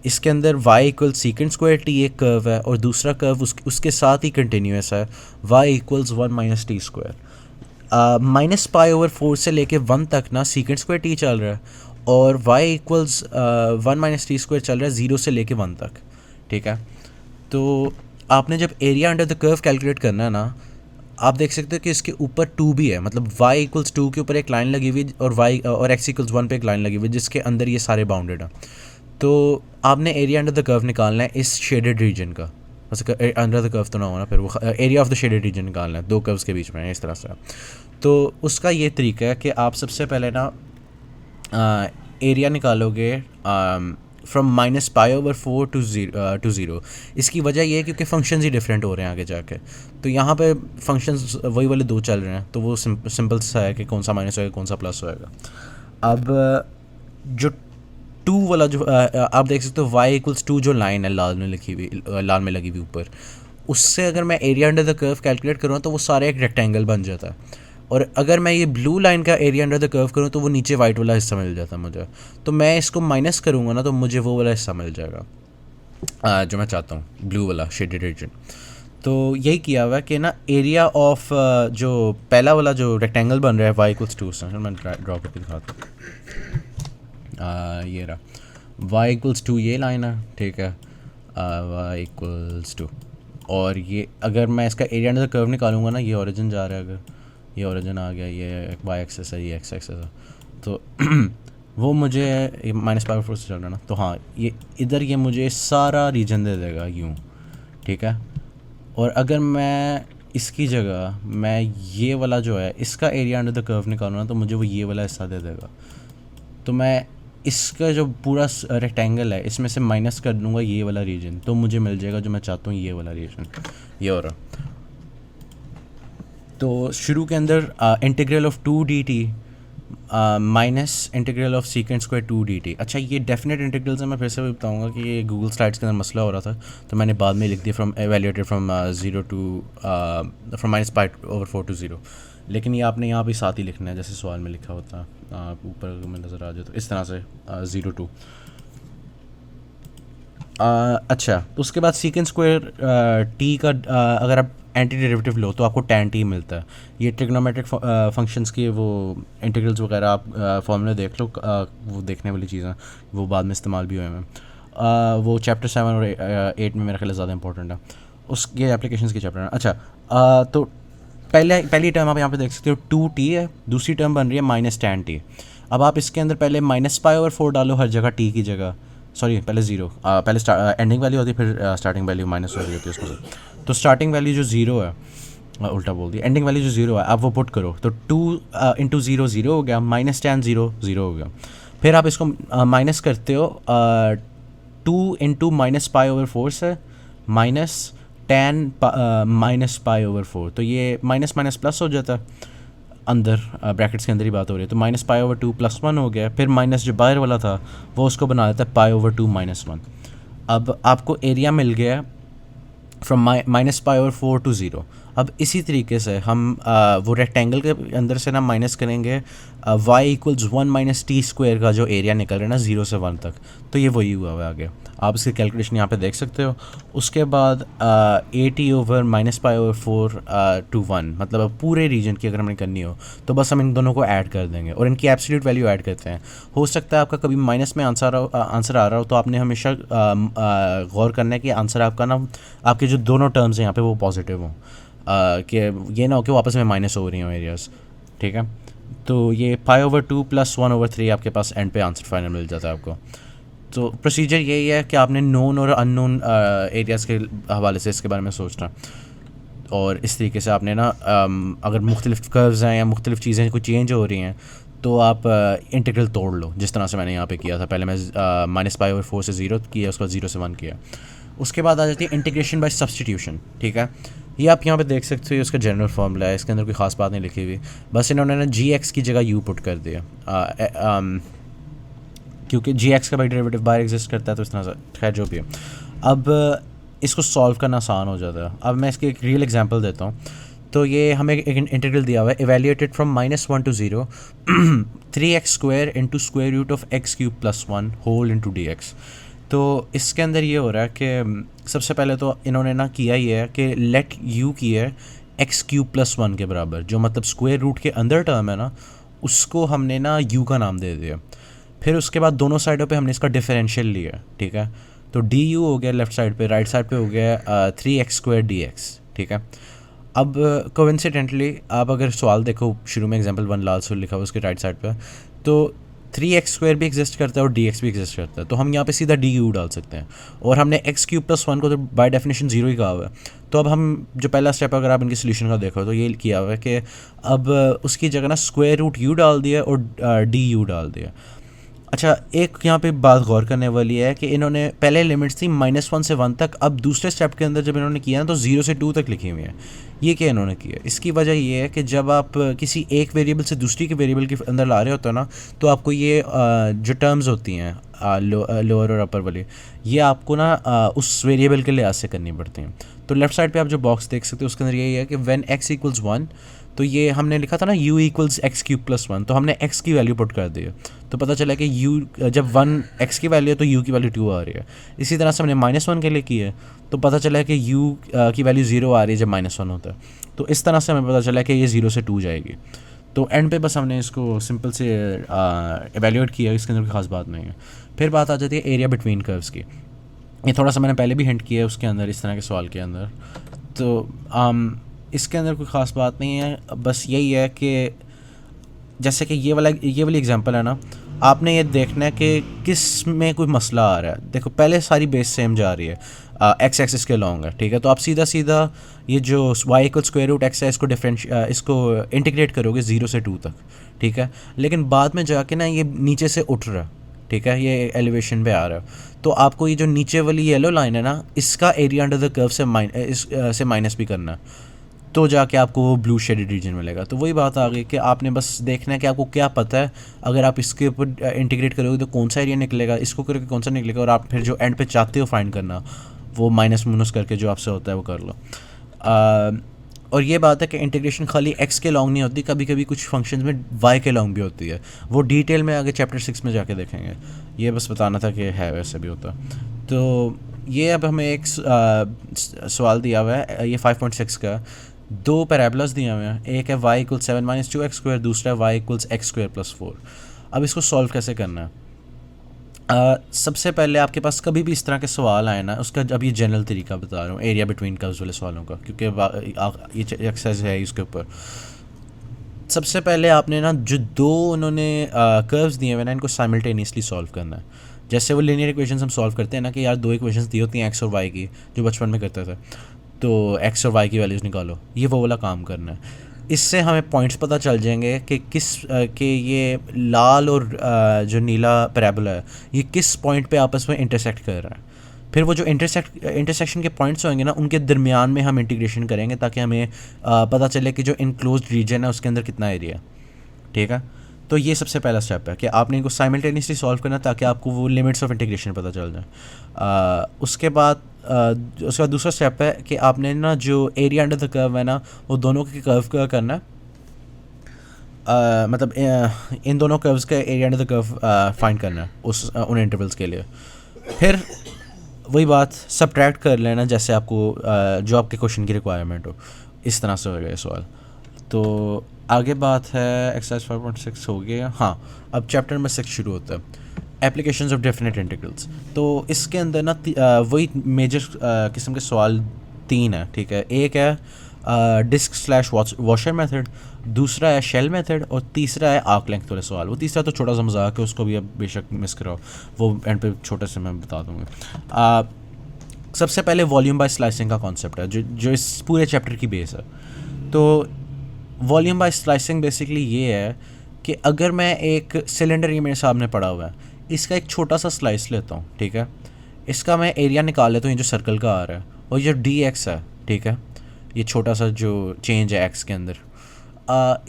इसके अंदर Y equal secant square T एक कर्व है और दूसरा कर्व उसके साथ ही कंटिन्यूस है, Y equals 1 minus T square. Minus pi over 4 से लेके 1 तक ना सीकेंड स्क्वायर टी चल रहा है और y equals 1 minus T square चल रहा है 0 से लेके 1 तक, ठीक है। तो आपने जब area under the curve calculate करना है ना, आप देख सकते हो कि इसके ऊपर 2 भी है, मतलब y इक्वल्स 2 के ऊपर एक लाइन लगी हुई और और x इक्वल्स 1 पे एक लाइन लगी हुई जिसके अंदर ये सारे बाउंडेड हैं। तो आपने एरिया अंडर द कर्व निकालना है इस शेडेड रीजन का, बस अंडर द कर्व तो ना होना, फिर वो area of the shaded region निकालना है, दो कर्व्स के बीच में है इस तरह से। तो उसका ये तरीका है कि आप सबसे पहले ना एरिया निकालोगे from minus pi over 4 to zero. इसकी वजह ये है क्योंकि फंक्शंस ही डिफरेंट हो रहे हैं आगे जाके, तो यहाँ पे फंक्शंस वही वाले दो चल रहे हैं, तो वो सिंपल सा है कि कौन सा माइनस होएगा कौन सा प्लस होएगा। अब जो 2 वाला जो आप देख सकते हो y इक्वल्स 2 जो लाइन है लाल में लिखी हुई, लाल में लगी हुई ऊपर, उससे अगर मैं area under the curve calculate करूँ तो वो सारा एक रेक्टेंगल बन जाता है। और अगर मैं ये ब्लू लाइन का एरिया अंडर द कर्व करूँ तो वो नीचे वाइट वाला हिस्सा मिल जाता है मुझे। तो मैं इसको माइनस करूँगा ना तो मुझे वो वाला हिस्सा मिल जाएगा जो मैं चाहता हूँ, ब्लू वाला शेडेड रीजन। तो यही किया हुआ है कि ना एरिया ऑफ जो पहला वाला जो रेक्टेंगल बन रहा है y इक्वल्स 2 से, मैं ड्रॉ करके दिखाता हूँ। ये रहा y इक्वल्स 2, ये लाइन है, ठीक है, y इक्वल्स 2। और ये अगर मैं इसका एरिया अंडर द कर्व निकालूंगा ना, ये ओरिजिन जा रहा है, अगर ये ओरिजिन आ गया, ये y एक्सेस है, ये x एक्सेस है, तो वो मुझे माइनस पावर 4 से चल रहा है ना, तो हाँ ये इधर ये मुझे सारा रीजन दे देगा यूँ, ठीक है। और अगर मैं इसकी जगह मैं ये वाला जो है इसका एरिया अंडर द कर्व निकालूँ ना तो मुझे वो ये वाला हिस्सा दे देगा। तो मैं इसका जो पूरा रेक्टेंगल है इसमें से माइनस कर दूँगा ये वाला रीजन, तो मुझे मिल जाएगा जो मैं चाहता हूँ ये वाला रीजन, ये हो रहा। तो शुरू के अंदर integral of 2 dt minus integral of secant square 2 dt। अच्छा ये डेफिनेट इंटीग्रल से मैं फिर से भी बताऊंगा कि ये गूगल स्लाइड्स के अंदर मसला हो रहा था, तो मैंने बाद में लिख दिया from evaluated from 0 to from minus pi over 4 to 0। लेकिन ये आपने यहाँ भी साथ ही लिखना है जैसे सवाल में लिखा होता है, ऊपर में नज़र आ जाए तो इस तरह से 0 टू। अच्छा उसके बाद सीकेंड स्क्वायर टी का अगर आप एंटी डेरिवेटिव लो तो आपको tan t मिलता है। ये ट्रिग्नोमेट्रिक फंक्शंस के वो इंटीग्रल्स वगैरह आप फॉर्मूले देख लो, वो देखने वाली चीज़ें वो बाद में इस्तेमाल भी हुए हैं। वो चैप्टर 7 और 8 में मेरे ख्याल ज़्यादा इंपॉर्टेंट है, उसके एप्लीकेशंस के चैप्टर हैं। अच्छा तो पहली टर्म आप यहाँ पे देख सकते हो 2t है, दूसरी टर्म बन रही है माइनस tan t। अब आप इसके अंदर पहले माइनस पाई ओवर 4 डालो हर जगह t की जगह, सॉरी पहले 0, पहले एंडिंग वैल्यू होती है फिर स्टार्टिंग वैल्यू माइनस हो रही होती है उसमें से। तो स्टार्टिंग वैल्यू जो 0 है, उल्टा बोल दिया, एंडिंग वैल्यू जो 0 है आप वो पुट करो, तो 2 इंटू 0 0 हो गया, माइनस tan 0 0 हो गया। फिर आप इसको माइनस करते हो 2 इंटू माइनस पाई ओवर 4 से minus tan minus pi over 4, तो ये माइनस माइनस प्लस हो जाता है, अंदर ब्रैकेट्स के अंदर ही बात हो रही है। तो माइनस पाई ओवर 2 प्लस 1 हो गया, फिर माइनस जो बाहर वाला था वो उसको बना देता है पाई ओवर 2 माइनस 1। अब आपको एरिया मिल गया from minus pi over 4 to 0। अब इसी तरीके से हम वो रेक्टेंगल के अंदर से ना माइनस करेंगे Y equals 1 minus T square का जो एरिया निकल रहा है ना 0 से 1 तक, तो ये वही हुआ हुआ है आगे। आप इसकी कैलकुलेशन यहाँ पे देख सकते हो। उसके बाद A T over minus pi over 4 to 1, मतलब अब पूरे रीजन की अगर हमें करनी हो तो बस हम इन दोनों को ऐड कर देंगे और इनकी एब्सोल्यूट वैल्यू ऐड करते हैं। हो सकता है आपका कभी माइनस में आंसर आ रहा हो, तो आपने हमेशा गौर करना है कि आंसर आपका ना, आपके जो दोनों टर्म्स हैं यहाँ पे वो पॉजिटिव हों, कि ये ना हो कि वापस में माइनस हो रही हों एरियाज़, ठीक है। तो ये पाई ओवर 2 प्लस 1 ओवर 3 आपके पास एंड पे आंसर फाइनल मिल जाता है आपको। तो प्रोसीजर यही है कि आपने नोन और अननोन एरियाज़ के हवाले से इसके बारे में सोचना, और इस तरीके से आपने ना अगर मुख्तलिफ कर्व्स हैं या मुख्तलिफ चीज़ें कोई चेंज हो रही हैं तो आप इंटीग्रल तोड़ लो, जिस तरह से मैंने यहाँ पे किया था। पहले मैं माइनस पाई ओवर 4 से 0 किया, उसके बाद 0 से 1 किया। उसके बाद आ जाती है इंटीग्रेशन बाय सब्सटीट्यूशन, ठीक है। ये आप यहाँ पे देख सकते हो, उसका जनरल फार्मूला है, इसके अंदर कोई ख़ास बात नहीं लिखी हुई, बस इन्होंने ना जी एक्स की जगह यू पुट कर दिया, क्योंकि जी एक्स का भाई डेरिवेटिव बाहर एग्जिस्ट करता है, तो इस तरह से खैर जो भी है। अब इसको सॉल्व करना आसान हो जाता है। अब मैं इसकी एक रियल एग्जांपल देता हूँ। तो ये हमें एक इंटीग्रल दिया हुआ है, evaluated from -1 to 0 3x square into square root of x cube plus 1 whole into d x. तो इसके अंदर ये हो रहा है कि सबसे पहले तो इन्होंने ना किया ये है कि लेट u की है x क्यूब प्लस 1 के बराबर, जो मतलब स्क्वायर रूट के अंदर टर्म है ना, उसको हमने ना u का नाम दे दिया। फिर उसके बाद दोनों साइडों पे हमने इसका डिफरेंशियल लिया, ठीक है। तो डी यू हो गया लेफ़्ट साइड पे, राइट साइड पे हो गया 3x स्क्वायर डी एक्स, ठीक है। अब कोइंसिडेंटली आप अगर सवाल देखो, शुरू में एग्जांपल 1 लाल से लिखा हुआ उसके राइट साइड पे, तो 3x स्क्वायर भी एग्जिस्ट करता है और dx भी एग्जिस्ट करता है, तो हम यहाँ पे सीधा डी यू डाल सकते हैं। और हमने x क्यूब प्लस 1 को तो बाय डेफिनेशन 0 ही कहा हुआ है। तो अब हम जो पहला स्टेप अगर आप इनके सोल्यूशन का देखो तो ये किया हुआ है कि अब उसकी जगह ना स्क्वायर रूट यू डाल दिया और डी यू डाल दिया। अच्छा, एक यहाँ पे बात गौर करने वाली है कि इन्होंने पहले लिमिट्स थी -1 से 1 तक, अब दूसरे स्टेप के अंदर जब इन्होंने किया ना तो 0 से 2 तक लिखी हुई है। ये क्या इन्होंने किया, इसकी वजह ये है कि जब आप किसी एक वेरिएबल से दूसरी के वेरिएबल के अंदर ला रहे होते हो ना, तो आपको ये जो टर्म्स होती हैं लोअर और अपर वाली, ये आपको ना उस वेरिएबल के लिहाज से करनी पड़ती हैं। तो लेफ्ट साइड पे आप जो बॉक्स देख सकते हो उसके अंदर यही है कि व्हेन x इक्वल्स 1, तो ये हमने लिखा था ना u equals x cube plus 1, तो हमने x की वैल्यू पुट कर दी है। तो पता चला कि u जब 1 x की वैल्यू है तो u की वैल्यू 2 आ रही है। इसी तरह से हमने -1 के लिए की है, तो पता चला कि u की वैल्यू 0 आ रही है जब -1 होता है। तो इस तरह से हमें पता चला कि ये 0 से 2 जाएगी। तो एंड पे बस हमने इसको सिंपल से एवेल्यूएट किया, इसके अंदर कोई ख़ास बात नहीं है। फिर बात आ जाती है एरिया बिटवीन कर्व्स की। ये थोड़ा सा मैंने पहले भी हिंट किया है उसके अंदर, इस तरह के सवाल के अंदर। तो इसके अंदर कोई ख़ास बात नहीं है, बस यही है कि जैसे कि ये वाली एग्जांपल है ना, आपने ये देखना है कि किस में कोई मसला आ रहा है। देखो पहले सारी बेस सेम जा रही है, एक्स एक्सिस के लॉन्ग है, ठीक है। तो आप सीधा सीधा ये जो y equal square root x है इसको इंटीग्रेट करोगे 0 से 2 तक, ठीक है। लेकिन बाद में जाके ना ये नीचे से उठ रहा है, ठीक है, ये एलिवेशन पे आ रहा है। तो आपको ये जो नीचे वाली येलो लाइन है ना, इसका एरिया अंडर द कर्व से माइनस भी करना है, तो जाके आपको वो ब्लू शेडेड रीजन मिलेगा। तो वही बात आ गई कि आपने बस देखना है कि आपको क्या पता है, अगर आप इसके ऊपर इंटीग्रेट करोगे तो कौन सा एरिया निकलेगा, इसको करोगे कौन सा निकलेगा, और आप फिर जो एंड पे चाहते हो फाइंड करना, वो माइनस माइनस करके जो आपसे होता है वो कर लो। और ये बात है कि इंटीग्रेशन खाली x के लॉन्ग नहीं होती, कभी कभी कुछ फंक्शंस में y के लॉन्ग भी होती है। वो डिटेल में आगे चैप्टर 6 में जाके देखेंगे। ये बस बताना था कि है वैसे भी होता। तो ये अब हमें एक सवाल दिया हुआ है, ये 5.6 का, 2 पैराबोलास दिए हुए हैं। एक है y इक्वल्स 7 - 2x स्क्वायर, दूसरा है y equals x square plus 4। अब इसको सॉल्व कैसे करना है? सबसे पहले आपके पास कभी भी इस तरह के सवाल आए ना, उसका अब ये जनरल तरीका बता रहा हूँ एरिया बिटवीन कर्व्स वाले सवालों का, क्योंकि ये एक्सरसाइज है इसके ऊपर। सबसे पहले आपने ना जो दो उन्होंने कर्व्स दिए हुए ना, इनको साइमल्टेनियसली सॉल्व करना है। जैसे वो लीनियर इक्वेशंस हम सॉल्व करते हैं ना कि यार 2 इक्वेशंस दी होती हैं एक्स और वाई की, जो बचपन में करते थे, तो एक्स और वाई की वैल्यूज़ निकालो, ये वो वाला काम करना है। इससे हमें पॉइंट्स पता चल जाएंगे कि कि ये लाल और जो नीला पैराबोला है ये किस पॉइंट पे आपस में इंटरसेक्ट कर रहा है। फिर वो जो इंटरसेक्शन के पॉइंट्स होंगे ना, उनके दरमियान में हम इंटीग्रेशन करेंगे ताकि हमें पता चले कि जो इनक्लोज्ड रीजन है उसके अंदर कितना एरिया, ठीक है। तो ये सबसे पहला स्टेप है कि आपने इनको साइमल्टेनियसली सॉल्व करना ताकि आपको वो लिमिट्स ऑफ इंटीग्रेशन पता चल जाए। उसके बाद उसका दूसरा स्टेप है कि आपने ना जो एरिया अंडर द कर्व है ना वो दोनों के कर्व का करना है। मतलब इन दोनों कर्व्स का area under the curve find करना है उस उन इंटरवल्स के लिए। फिर वही बात सब्ट्रैक्ट कर लेना जैसे आपको जो आपके क्वेश्चन की रिक्वायरमेंट हो, इस तरह से होगा ये सवाल। तो आगे बात है एक्सरसाइज 5.6 हो गया। हाँ, अब चैप्टर नंबर 6 शुरू होता है, एप्लीकेशंस ऑफ डेफिनेट इंटीग्रल्स। तो इसके अंदर ना वही मेजर किस्म के सवाल 3 है, ठीक है। एक है डिस्क स्लैश वॉशर मेथड, दूसरा है शेल मेथड, और तीसरा है आर्क लेंथ वाले सवाल। वो तीसरा तो छोटा सा मजाक है, उसको भी अब बेशक मिस कराओ, वो एंड पे छोटे से मैं बता दूँगा। सबसे पहले वॉल्यूम बाय स्लाइसिंग का कॉन्सेप्ट है जो इस पूरे चैप्टर की बेस है। तो वॉल्यूम बाय स्लाइसिंग बेसिकली ये है कि अगर मैं एक सिलेंडर, ये मेरे सामने पड़ा हुआ है, इसका एक छोटा सा स्लाइस लेता हूँ, ठीक है। इसका मैं एरिया निकाल लेता हूँ, ये जो सर्कल का आ रहा है, और ये डी एक्स है, ठीक है, ये छोटा सा जो चेंज है एक्स के अंदर,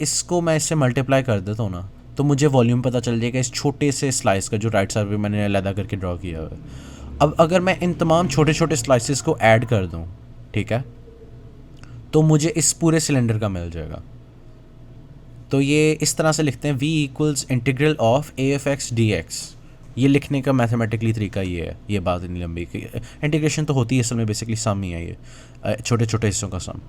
इसको मैं इससे मल्टीप्लाई कर देता हूँ ना, तो मुझे वॉल्यूम पता चल जाएगा इस छोटे से स्लाइस का जो राइट साइड पे मैंने अलग करके ड्रॉ किया हुआ है। अब अगर मैं इन तमाम छोटे छोटे स्लाइसेस को ऐड कर दूँ, ठीक है, तो मुझे इस पूरे सिलेंडर का मिल जाएगा। तो ये इस तरह से लिखते हैं v equals integral of A F x D x. ये लिखने का मैथमेटिकली तरीका ये है, ये बात इतनी लंबी कि इंटीग्रेशन तो होती है असल में, बेसिकली सम ही है ये, छोटे छोटे हिस्सों का सम।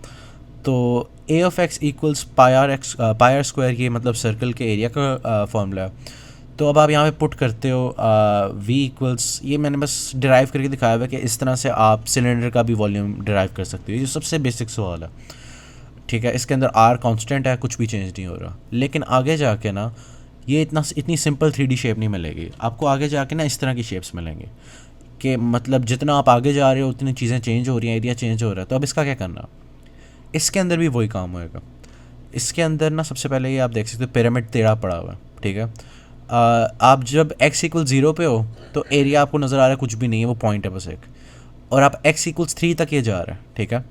तो A of X equals pi R square, ये मतलब सर्कल के एरिया का फॉर्मूला है। तो अब आप यहाँ पे पुट करते हो v इक्वल्स, ये मैंने बस डिराइव करके दिखाया हुआ है कि इस तरह से आप सिलेंडर का भी वॉल्यूम डिराइव कर सकते हो। ये सबसे बेसिक सवाल है, ठीक है। इसके अंदर r कांस्टेंट है, कुछ भी चेंज नहीं हो रहा। लेकिन आगे जाके ना ये इतनी सिंपल 3D शेप नहीं मिलेगी आपको, आगे जाके ना इस तरह की शेप्स मिलेंगे कि मतलब जितना आप आगे जा रहे हो उतनी चीज़ें चेंज हो रही हैं, एरिया चेंज हो रहा है। तो अब इसका क्या करना, इसके अंदर भी वही काम होएगा। इसके अंदर ना सबसे पहले ये आप देख सकते हो पिरामिड टेढ़ा पड़ा हुआ है, ठीक है। आप जब x इक्वल 0 पे हो तो एरिया आपको नज़र आ रहा है कुछ भी नहीं है, वो पॉइंट है बस एक, और आप x इक्वल्स 3 तक ये जा रहा है, ठीक है,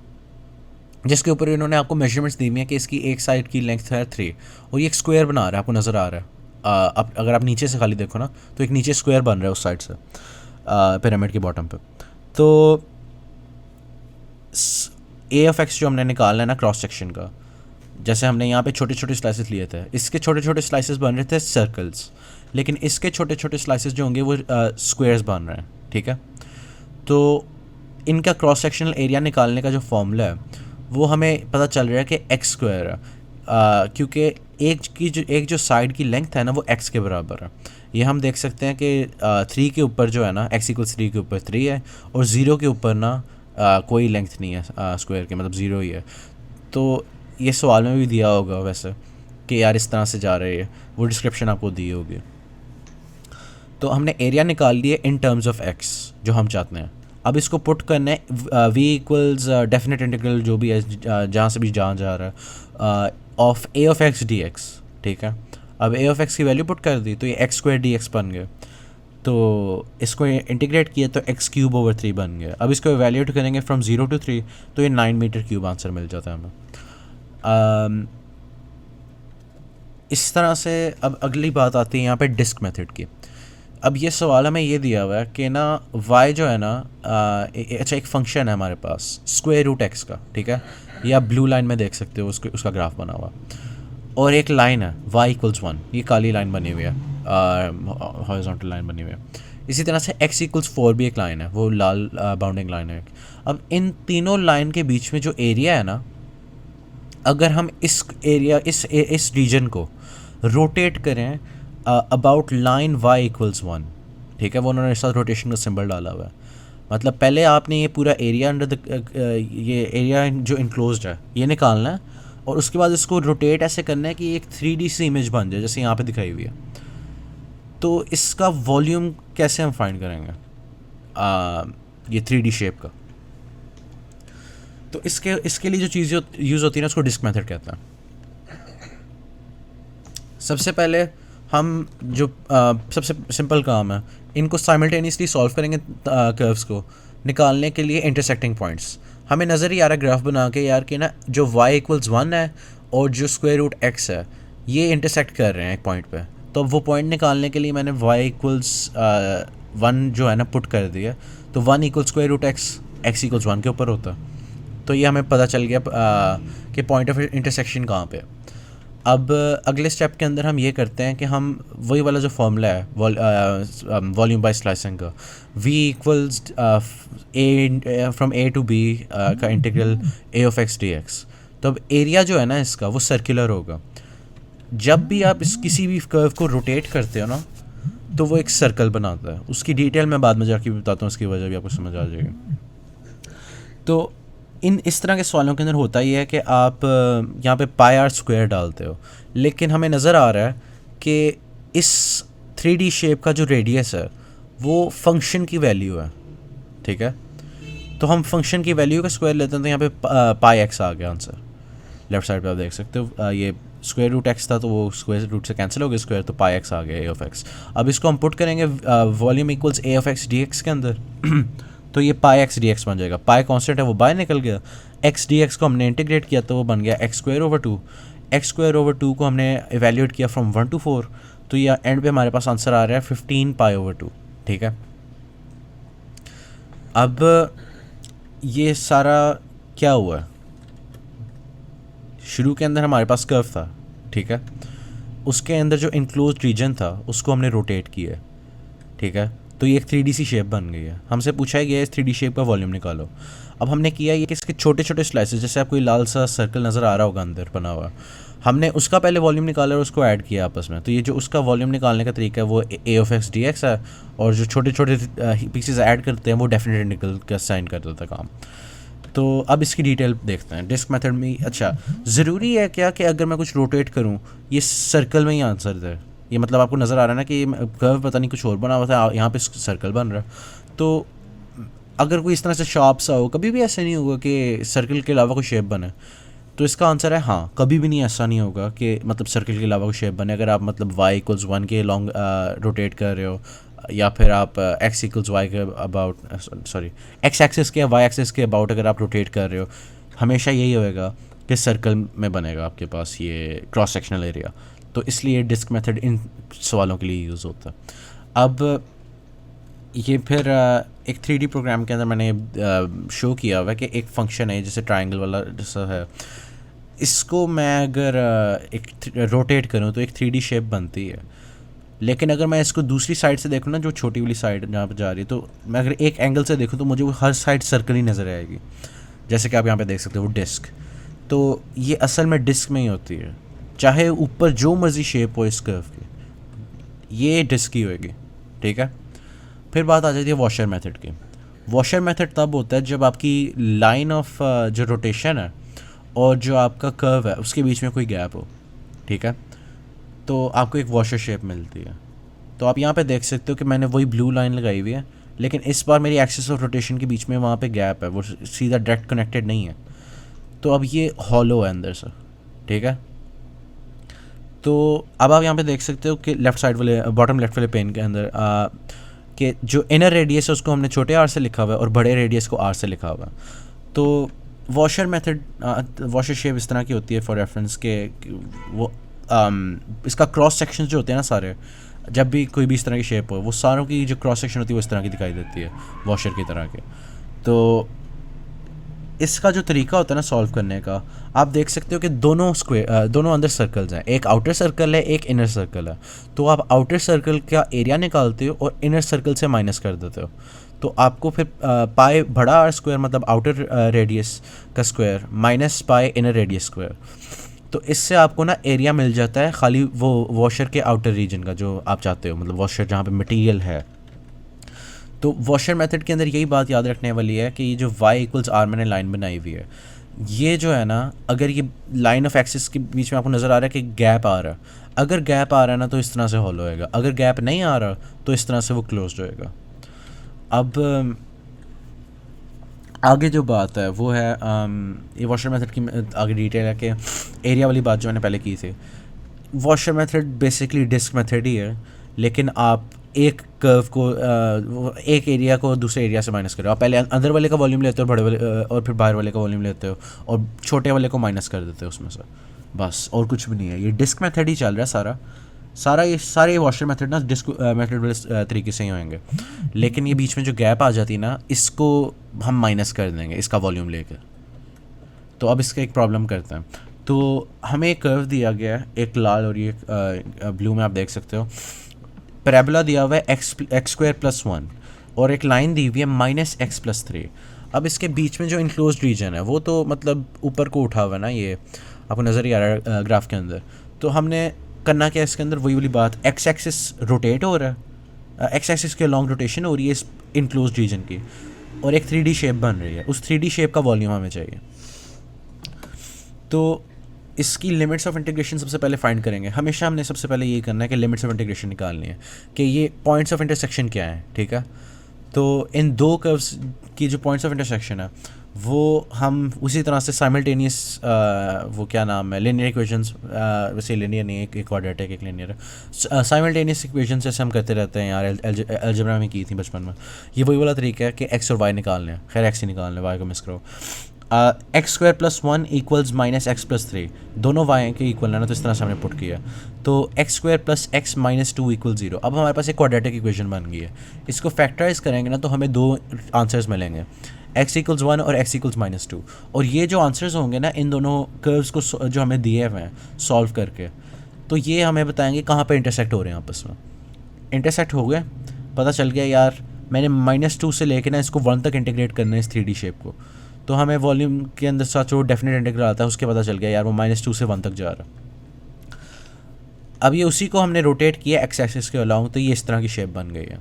जिसके ऊपर इन्होंने आपको मेजरमेंट्स दी हुई है कि इसकी एक साइड की लेंथ है 3, और ये एक स्क्वायर बना रहा है, आपको नज़र आ रहा है। अब अगर आप नीचे से खाली देखो ना तो एक नीचे स्क्वायर बन रहा है उस साइड से पिरामिड के बॉटम पे। तो ए ऑफ एक्स जो हमने निकालना है ना क्रॉस सेक्शन का, जैसे हमने यहाँ पे छोटे छोटे स्लाइसेस लिए थे, इसके छोटे छोटे स्लाइसेस बन रहे थे सर्कल्स, लेकिन इसके छोटे छोटे स्लाइसेस जो होंगे वो स्क्वायर्स बन रहे हैं, ठीक है। तो इनका क्रॉस सेक्शनल एरिया निकालने का जो फॉर्मूला है वो हमें पता चल रहा है कि एक्स स्क्वायर है, क्योंकि एक जो साइड की लेंथ है ना वो एक्स के बराबर है। ये हम देख सकते हैं कि 3 के ऊपर जो है ना एक्स इक्वल 3 के ऊपर 3 है, और 0 के ऊपर ना कोई लेंथ नहीं है स्क्वायर के, मतलब 0 ही है। तो ये सवाल में भी दिया होगा वैसे कि यार इस तरह से जा रही है, वो डिस्क्रिप्शन आपको दी होगी। तो हमने एरिया निकाल लिए इन टर्म्स ऑफ एक्स जो हम चाहते हैं। अब इसको पुट करना है v इक्वल्स डेफिनेट इंटीग्रल जो भी है जहाँ से भी जहाँ जा रहा है of A of x D X, ठीक है। अब ए ऑफ एक्स की वैल्यू पुट कर दी तो ये एक्स स्क्वायर डी एक्स बन गए। तो इसको इंटीग्रेट किया तो एक्स क्यूब ओवर 3 बन गया। अब इसको वैल्यूएट करेंगे फ्रॉम 0 to 3 तो ये 9 मीटर क्यूब आंसर मिल जाता है हमें। इस तरह से अब अगली बात आती है यहाँ पे डिस्क मेथड की। अब ये सवाल हमें ये दिया हुआ है कि ना y जो है ना अच्छा एक फंक्शन है हमारे पास स्क्वायर रूट एक्स का, ठीक है, ये आप ब्लू लाइन में देख सकते हो, उसका ग्राफ बना हुआ, और एक लाइन है y इक्वल्स 1, ये काली लाइन बनी हुई है, हॉरिजॉन्टल लाइन बनी हुई है। इसी तरह से x इक्वल्स 4 भी एक लाइन है, वो लाल बाउंडिंग लाइन है। अब इन तीनों लाइन के बीच में जो एरिया है ना, अगर हम इस एरिया इस रीजन को रोटेट करें अबाउट लाइन y इक्वल्स 1, ठीक है, वो उन्होंने साथ रोटेशन का सिंबल डाला हुआ है। मतलब पहले आपने ये पूरा एरिया अंडर द ये एरिया जो इनक्लोज्ड है ये निकालना है, और उसके बाद इसको रोटेट ऐसे करना है कि एक 3D सी इमेज बन जाए जैसे यहाँ पे दिखाई हुई है। तो इसका वॉल्यूम कैसे हम फाइंड करेंगे ये 3D शेप का? तो इसके लिए जो चीज़ें यूज़ होती है ना उसको डिस्क मेथड कहते हैं। सबसे पहले हम जो सबसे सिंपल काम है, इनको साइमल्टेनियसली सॉल्व करेंगे कर्व्स को निकालने के लिए इंटरसेक्टिंग पॉइंट्स। हमें नज़र ही आ रहा है ग्राफ बना के यार कि ना जो y इक्वल्स 1 है और जो स्क्वायर रूट x है ये इंटरसेक्ट कर रहे हैं एक पॉइंट पे। तो वो पॉइंट निकालने के लिए मैंने y इक्वल्स 1 जो है ना पुट कर दिया, तो 1 equal square root x x equals 1 के ऊपर होता। तो ये हमें पता चल गया कि पॉइंट ऑफ इंटरसेक्शन कहाँ पे है। अब अगले स्टेप के अंदर हम ये करते हैं कि हम वही वाला जो फॉर्मूला है वॉल्यूम बाय स्लाइसिंग का, v equals A from A to B का integral a of x dx। तो अब एरिया जो है ना इसका वो सर्कुलर होगा। जब भी आप इस किसी भी कर्व को रोटेट करते हो ना तो वो एक सर्कल बनाता है। उसकी डिटेल मैं बाद में जाके बताता हूँ, उसकी वजह भी आपको समझ आ जाएगी। तो इस तरह के सवालों के अंदर होता ही है कि आप यहाँ पे पाई आर स्क्वायर डालते हो, लेकिन हमें नज़र आ रहा है कि इस 3D शेप का जो रेडियस है वो फंक्शन की वैल्यू है, ठीक है। तो हम फंक्शन की वैल्यू का स्क्वायर लेते हैं, तो यहाँ पे पाई एक्स आ गया आंसर। लेफ्ट साइड पे आप देख सकते हो ये स्क्वायर रूट एक्स था तो वो स्क्वायर रूट से कैंसिल हो गया स्क्वायर, तो पाई एक्स आ गया ए ऑफ एक्स। अब इसको हम पुट करेंगे volume equals A of x D x के अंदर तो ये पाई एक्स डी एक्स बन जाएगा। पाई कॉन्स्टेंट है वो बाय निकल गया, एक्स डी एक्स को हमने इंटीग्रेट किया तो वो बन गया x square over 2। X square over 2 को हमने एवेल्यूएट किया फ्रॉम 1 to 4, तो ये एंड पे हमारे पास आंसर आ रहा है 15 पाई ओवर 2, ठीक है। अब ये सारा क्या हुआ है, शुरू के अंदर हमारे पास कर्व था, ठीक है। उसके अंदर जो इनक्लोज रीजन था उसको हमने रोटेट किया, ठीक है। तो ये एक 3D सी शेप बन गई है। हमसे पूछा गया है इस 3D शेप का वॉल्यूम निकालो। अब हमने किया ये कि इसके छोटे छोटे स्लाइसेस, जैसे आपको लाल सा सर्कल नज़र आ रहा होगा अंदर बना हुआ, हमने उसका पहले वॉल्यूम निकाला और उसको ऐड किया आपस में। तो ये जो उसका वॉल्यूम निकालने का तरीका है वो ए ऑफ एक्स डी एक्स है, और जो छोटे छोटे पीसेस ऐड करते हैं वो डेफिनेट इंटीग्रल का साइन कर देता है काम। तो अब इसकी डिटेल देखते हैं डिस्क मेथड में। अच्छा, ज़रूरी है क्या कि अगर मैं कुछ रोटेट करूँ ये सर्कल में ही आंसर दे? ये मतलब आपको नज़र आ रहा है ना कि कर्व पता नहीं कुछ और बना हुआ था, यहाँ पे सर्कल बन रहा है। तो अगर कोई इस तरह से शार्प सा हो, कभी भी ऐसा नहीं होगा कि सर्कल के अलावा कोई शेप बने। तो इसका आंसर है हाँ, कभी भी नहीं ऐसा नहीं होगा कि मतलब सर्कल के अलावा कोई शेप बने। अगर आप मतलब y इक्वल्स 1 के लॉन्ग रोटेट कर रहे हो, या फिर आप x इक्वल्स y के अबाउट x एक्सिस के y एक्सिस के अबाउट अगर आप रोटेट कर रहे हो, हमेशा यही होएगा कि सर्कल में बनेगा आपके पास ये क्रॉस सेक्शनल एरिया। तो इसलिए डिस्क मेथड इन सवालों के लिए यूज़ होता है। अब ये फिर एक 3D प्रोग्राम के अंदर मैंने शो किया हुआ है कि एक फंक्शन है जैसे ट्रायंगल वाला जैसा है, इसको मैं अगर एक रोटेट करूँ तो एक 3D शेप बनती है। लेकिन अगर मैं इसको दूसरी साइड से देखूँ ना, जो छोटी वाली साइड जहाँ पर जा रही है, तो मैं अगर एक एंगल से देखूँ तो मुझे वो हर साइड सर्कल ही नज़र आएगी, जैसे कि आप यहाँ पे देख सकते हो वो डिस्क। तो ये असल में डिस्क में ही होती है, चाहे ऊपर जो मर्जी शेप हो इस कर्व की, ये डिस्क ही होएगी, ठीक है। फिर बात आ जाती है वॉशर मेथड की। वॉशर मेथड तब होता है जब आपकी लाइन ऑफ जो रोटेशन है और जो आपका कर्व है उसके बीच में कोई गैप हो, ठीक है। तो आपको एक वॉशर शेप मिलती है। तो आप यहाँ पे देख सकते हो कि मैंने वही ब्लू लाइन लगाई हुई है, लेकिन इस बार मेरी एक्सिस ऑफ रोटेशन के बीच में वहाँ पे गैप है, वो सीधा डायरेक्ट कनेक्टेड नहीं है। तो अब ये हॉलो है अंदर से, ठीक है। तो अब आप यहाँ पे देख सकते हो कि लेफ़्ट साइड वाले बॉटम लेफ्ट वाले पेन के अंदर कि जो इनर रेडियस है उसको हमने छोटे आर से लिखा हुआ है और बड़े रेडियस को आर से लिखा हुआ है। तो वॉशर मेथड वॉशर शेप इस तरह की होती है फॉर रेफरेंस के वो इसका क्रॉस सेक्शन जो होते हैं ना सारे, जब भी कोई भी इस तरह की शेप हो वो सारों की जो क्रॉस सेक्शन होती है वो इस तरह की दिखाई देती है वॉशर की तरह के। तो इसका जो तरीका होता है ना सॉल्व करने का, आप देख सकते हो कि दोनों अंदर सर्कल्स हैं, एक आउटर सर्कल है एक इनर सर्कल है। तो आप आउटर सर्कल का एरिया निकालते हो और इनर सर्कल से माइनस कर देते हो, तो आपको फिर पाई बड़ा आर स्क्वायर मतलब आउटर रेडियस का स्क्वायर माइनस पाई इनर रेडियस स्क्वायर। तो इससे आपको ना एरिया मिल जाता है खाली वो वॉशर के आउटर रीजन का जो आप चाहते हो, मतलब वॉशर जहाँ पे मटेरियल है। तो वॉशर मेथड के अंदर यही बात याद रखने वाली है कि ये जो y इक्वल्स आर मैंने लाइन बनाई हुई है, ये जो है ना, अगर ये लाइन ऑफ एक्सिस के बीच में आपको नज़र आ रहा है कि गैप आ रहा है, अगर गैप आ रहा है ना तो इस तरह से हॉलो होएगा, अगर गैप नहीं आ रहा तो इस तरह से वो क्लोज्ड होएगा। अब आगे जो बात है वो है ये वॉशर मेथड की आगे डिटेल है कि एरिया वाली बात जो मैंने पहले की थी। Washer method basically disk method ही है, लेकिन आप एक कर्व को एक एरिया को दूसरे एरिया से माइनस कर रहे हो। आप पहले अंदर वाले का वॉल्यूम लेते हो बड़े वाले और फिर बाहर वाले का वॉल्यूम लेते हो और छोटे वाले को माइनस कर देते हो उसमें से, बस और कुछ भी नहीं है। ये डिस्क मेथड ही चल रहा है सारा, ये सारे वॉशर मेथड ना डिस्क मेथड वाले तरीके से ही होंगे, लेकिन ये बीच में जो गैप आ जाती है ना, इसको हम माइनस कर देंगे इसका वॉल्यूम लेकर। तो अब इसका एक प्रॉब्लम करते हैं। तो हमें एक कर्व दिया गया है, एक लाल और ये ब्लू में आप देख सकते हो। पैराबोला दिया हुआ है एक्स स्क्वायर प्लस 1 और एक लाइन दी हुई है माइनस एक्स प्लस 3। अब इसके बीच में जो इनक्लोज रीजन है वो तो मतलब ऊपर को उठा हुआ है ना, ये आपको नज़र ही आ रहा है ग्राफ के अंदर। तो हमने करना क्या इसके अंदर, वही वाली बात, एक्स एक्सिस रोटेट हो रहा है, एक्स एक्सिस के लॉन्ग रोटेशन हो रही है इस इनक्लोज रीजन की, और एक 3D शेप बन रही है। उस 3D शेप का वॉल्यूम हमें चाहिए। तो इसकी लिमिट्स ऑफ इंटीग्रेशन सबसे पहले फाइंड करेंगे। हमेशा हमने सबसे पहले ये करना है कि लिमिट्स ऑफ इंटीग्रेशन निकालनी है कि ये पॉइंट्स ऑफ इंटरसेक्शन क्या है, ठीक है। तो इन दो कर्व्स की जो पॉइंट्स ऑफ इंटरसेक्शन है वो हम उसी तरह से साइमल्टेनियस वो क्या नाम है, लिनियर इक्वेशंस, वैसे लिनियर नहीं है, एक क्वाड्रेटिक एक लिनियर है, साइमल्टेनियस इक्वेशंस जैसे हम करते रहते हैं यार, अलजेब्रा में की थी बचपन में। ये वही वाला तरीका है कि एक्स और वाई निकालने हैं, खैर एक्स ही निकालने, वाई को मिस करो। X square plus 1 equals minus x plus 3, दोनों वाई के इक्वल है ना, तो इस तरह से हमने पुट किया। तो x square plus x minus 2 equal 0। अब हमारे पास एक क्वाड्रेटिक इक्वेशन बन गई है। इसको फैक्टराइज करेंगे ना तो हमें दो आंसर्स मिलेंगे, x इक्वल्स 1 और x इक्वल्स माइनस 2। और ये जो आंसर्स होंगे ना इन दोनों कर्व्स को जो हमें दिए हुए हैं सॉल्व करके, तो ये हमें बताएंगे कहाँ पे इंटरसेक्ट हो रहे हैं आपस में। इंटरसेक्ट हो गए, पता चल गया यार मैंने -2 से लेके ना इसको 1 तक इंटीग्रेट करना है इस 3D शेप को। तो हमें वॉल्यूम के अंदर साथ जो डेफिनेट इंटीग्रल आता है उसके पता चल गया यार वो -2 से 1 तक जा रहा है। अब ये उसी को हमने रोटेट किया एक्स एक्सिस के अलाउंग, तो ये इस तरह की शेप बन गई है।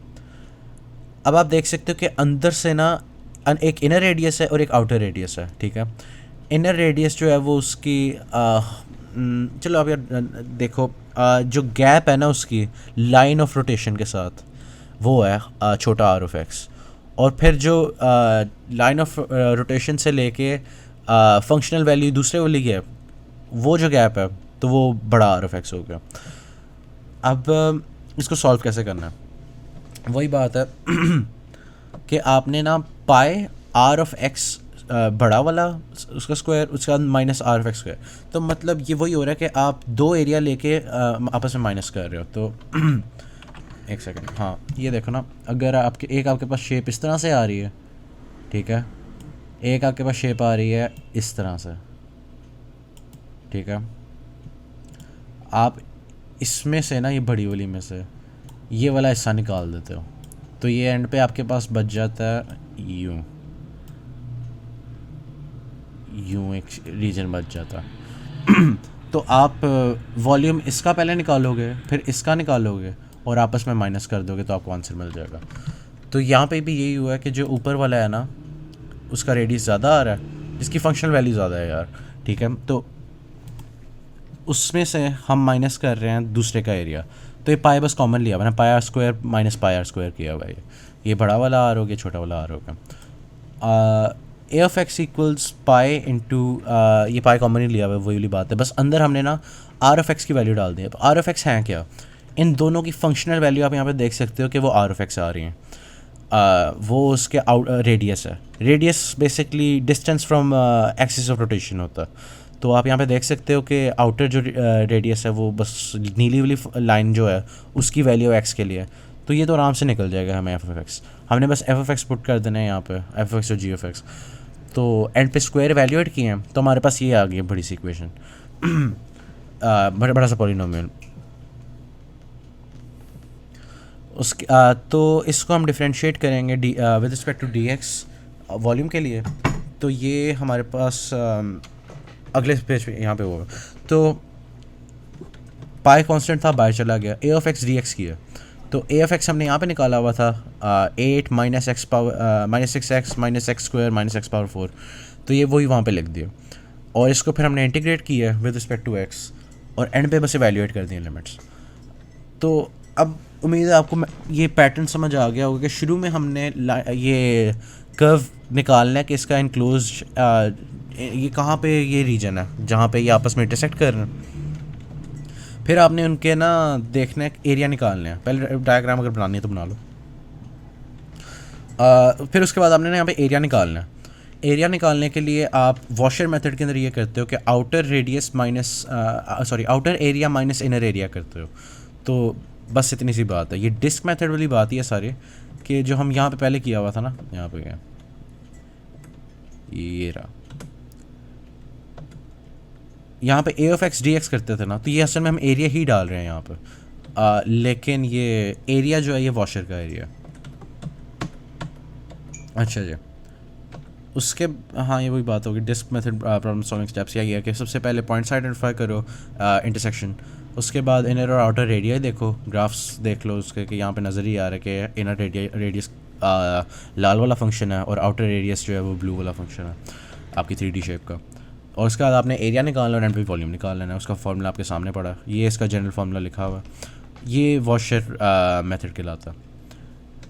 अब आप देख सकते हो कि अंदर से ना एक इनर रेडियस है और एक आउटर रेडियस है, ठीक है। इनर रेडियस जो है वो उसकी चलो आप यार देखो, जो गैप है ना उसकी लाइन ऑफ रोटेशन के साथ वो है छोटा आर ऑफ एक्स, और फिर जो लाइन ऑफ रोटेशन से लेके फंक्शनल वैल्यू दूसरे वाली गैप, वो जो गैप है तो वो बड़ा आर ऑफ एक्स हो गया। अब इसको सॉल्व कैसे करना है, वही बात है कि आपने ना पाए आर ऑफ एक्स बड़ा वाला उसका स्क्वायर, उसका minus r of x square, तो मतलब ये वही हो रहा है कि आप दो एरिया लेके आपस में माइनस कर रहे हो। तो एक सेकंड, हाँ ये देखो ना, अगर आपके पास शेप इस तरह से आ रही है, ठीक है, एक आपके पास शेप आ रही है इस तरह से, ठीक है, आप इसमें से ना ये बड़ी वाली में से ये वाला हिस्सा निकाल देते हो, तो ये एंड पे आपके पास बच जाता है यूं एक रीजन बच जाता है। तो आप वॉल्यूम इसका पहले निकालोगे, फिर इसका निकालोगे और आपस में माइनस कर दोगे तो आपको आंसर मिल जाएगा। तो यहाँ पे भी यही हुआ है कि जो ऊपर वाला है ना उसका रेडियस ज़्यादा आ रहा है, जिसकी फंक्शनल वैल्यू ज़्यादा है यार, ठीक है, तो उसमें से हम माइनस कर रहे हैं दूसरे का एरिया। तो ये पाई बस कॉमन लिया मैंने, pi R square minus pi R square किया हुआ है, ये बड़ा वाला आर हो गया, छोटा वाला आर हो गया। A of X equals pi into, ये पाई कॉमन ही लिया हुआ है, वही वाली बात है, बस अंदर हमने ना आर ऑफ एक्स की वैल्यू डाल दी है। आर ऑफ एक्स है क्या, इन दोनों की फंक्शनल वैल्यू आप यहाँ पे देख सकते हो कि वो आर ऑफ एक्स आ रही हैं, वो उसके रेडियस है। Radius basically distance from axis of rotation होता है। तो आप यहाँ पे देख सकते हो कि आउटर जो रेडियस है वो बस नीली वाली लाइन जो है उसकी वैल्यू एक्स के लिए, तो ये तो आराम से निकल जाएगा हमें एफ ऑफ एक्स। हमने बस एफ ऑफ एक्स पुट कर देना है यहाँ पे, एफ ऑफ एक्स और जी ऑफ एक्स, तो एंड पे स्क्वायर एवेल्यूएट किए हैं तो हमारे पास ये आ गई है बड़ी सी इक्वेशन, बड़ा सा पॉलिनोमियल। उसके तो इसको हम डिफरेंशिएट करेंगे with respect to D x volume के लिए, तो ये हमारे पास अगले पेज पे यहाँ पे होगा। तो पाई कांस्टेंट था, बाहर चला गया, A of x D X किया, तो ए ऑफ एक्स हमने यहाँ पे निकाला हुआ था 8 minus x power minus 6x minus x square minus x power 4, तो ये वही वहाँ पे लिख दिया, और इसको फिर हमने इंटीग्रेट किया विद रिस्पेक्ट टू एक्स, और एंड पे बस एवेल्यूएट कर दिए लिमिट्स। तो अब उम्मीद है आपको ये पैटर्न समझ आ गया होगा कि शुरू में हमने ये कर्व निकालना है कि इसका इनक्लोज ये कहाँ पे ये रीजन है जहाँ पे ये आपस में इंटरसेक्ट कर रहे हैं, फिर आपने उनके ना देखना है एरिया निकालने हैं। पहले डायग्राम अगर बनानी है तो बना लो, फिर उसके बाद आपने ना यहाँ पे एरिया निकालना है। एरिया निकालने के लिए आप वॉशर मेथड के अंदर ये करते हो कि outer radius minus outer area minus inner area करते हो। तो बस इतनी सी बात है। ये डिस्क मेथड वाली बात ही है सारी, कि जो हम यहाँ पे पहले किया हुआ था ना, यहाँ पे गया ये रहा, यहाँ पे ए ऑफ एक्स डी एक्स करते थे ना, तो ये असल में हम एरिया ही डाल रहे हैं यहाँ पे, लेकिन ये एरिया जो है ये वॉशर का एरिया। अच्छा जी, उसके हाँ ये वही बात होगी। Disk method problem solving steps यही है कि सबसे पहले पॉइंट्स आइडेंटिफाई करो, इंटरसेक्शन, उसके बाद इनर और आउटर रेडिया देखो, ग्राफ्स देख लो उसके, कि यहाँ पे नज़र ही आ रहा है कि इनर रेडियस लाल वाला फंक्शन है और आउटर रेडियस जो है वो ब्लू वाला फंक्शन है आपकी 3D शेप का। और उसके बाद आपने एरिया निकालना और एंड पे वॉल्यूम निकाल लेना है, उसका फार्मूला आपके सामने पड़ा, ये इसका जनरल फार्मूला लिखा हुआ है, ये वॉशर मेथड कहलाता है।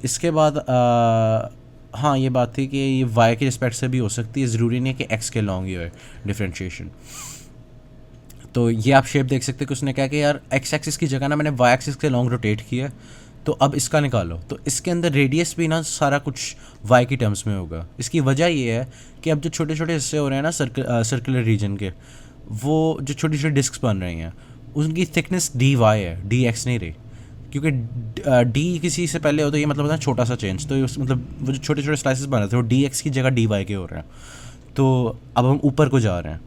इसके बाद हाँ ये बात थी कि ये वाई के रिस्पेक्ट से भी हो सकती है, ज़रूरी नहीं है कि एक्स के लॉन्ग ही हो डिफ्रेंशिएशन। तो ये आप शेप देख सकते हैं कि उसने कहा कि यार एक्स एक्सिस की जगह ना मैंने वाई एक्सिस के लॉन्ग रोटेट किया, तो अब इसका निकालो, तो इसके अंदर रेडियस भी ना सारा कुछ वाई की टर्म्स में होगा। इसकी वजह ये है कि अब जो छोटे छोटे हिस्से हो रहे हैं ना सर्कुलर रीजन के, वो जो छोटी छोटी डिस्क बन रही हैं उनकी थिकनेस डी वाई है, डी एक्स नहीं रही, क्योंकि डी किसी से पहले हो तो ये मतलब होता है छोटा सा चेंज, तो मतलब वो जो छोटे छोटे स्लाइसेस बन रहे थे वो डी एक्स की जगह डी वाई के हो रहे हैं। तो अब हम ऊपर को जा रहे हैं,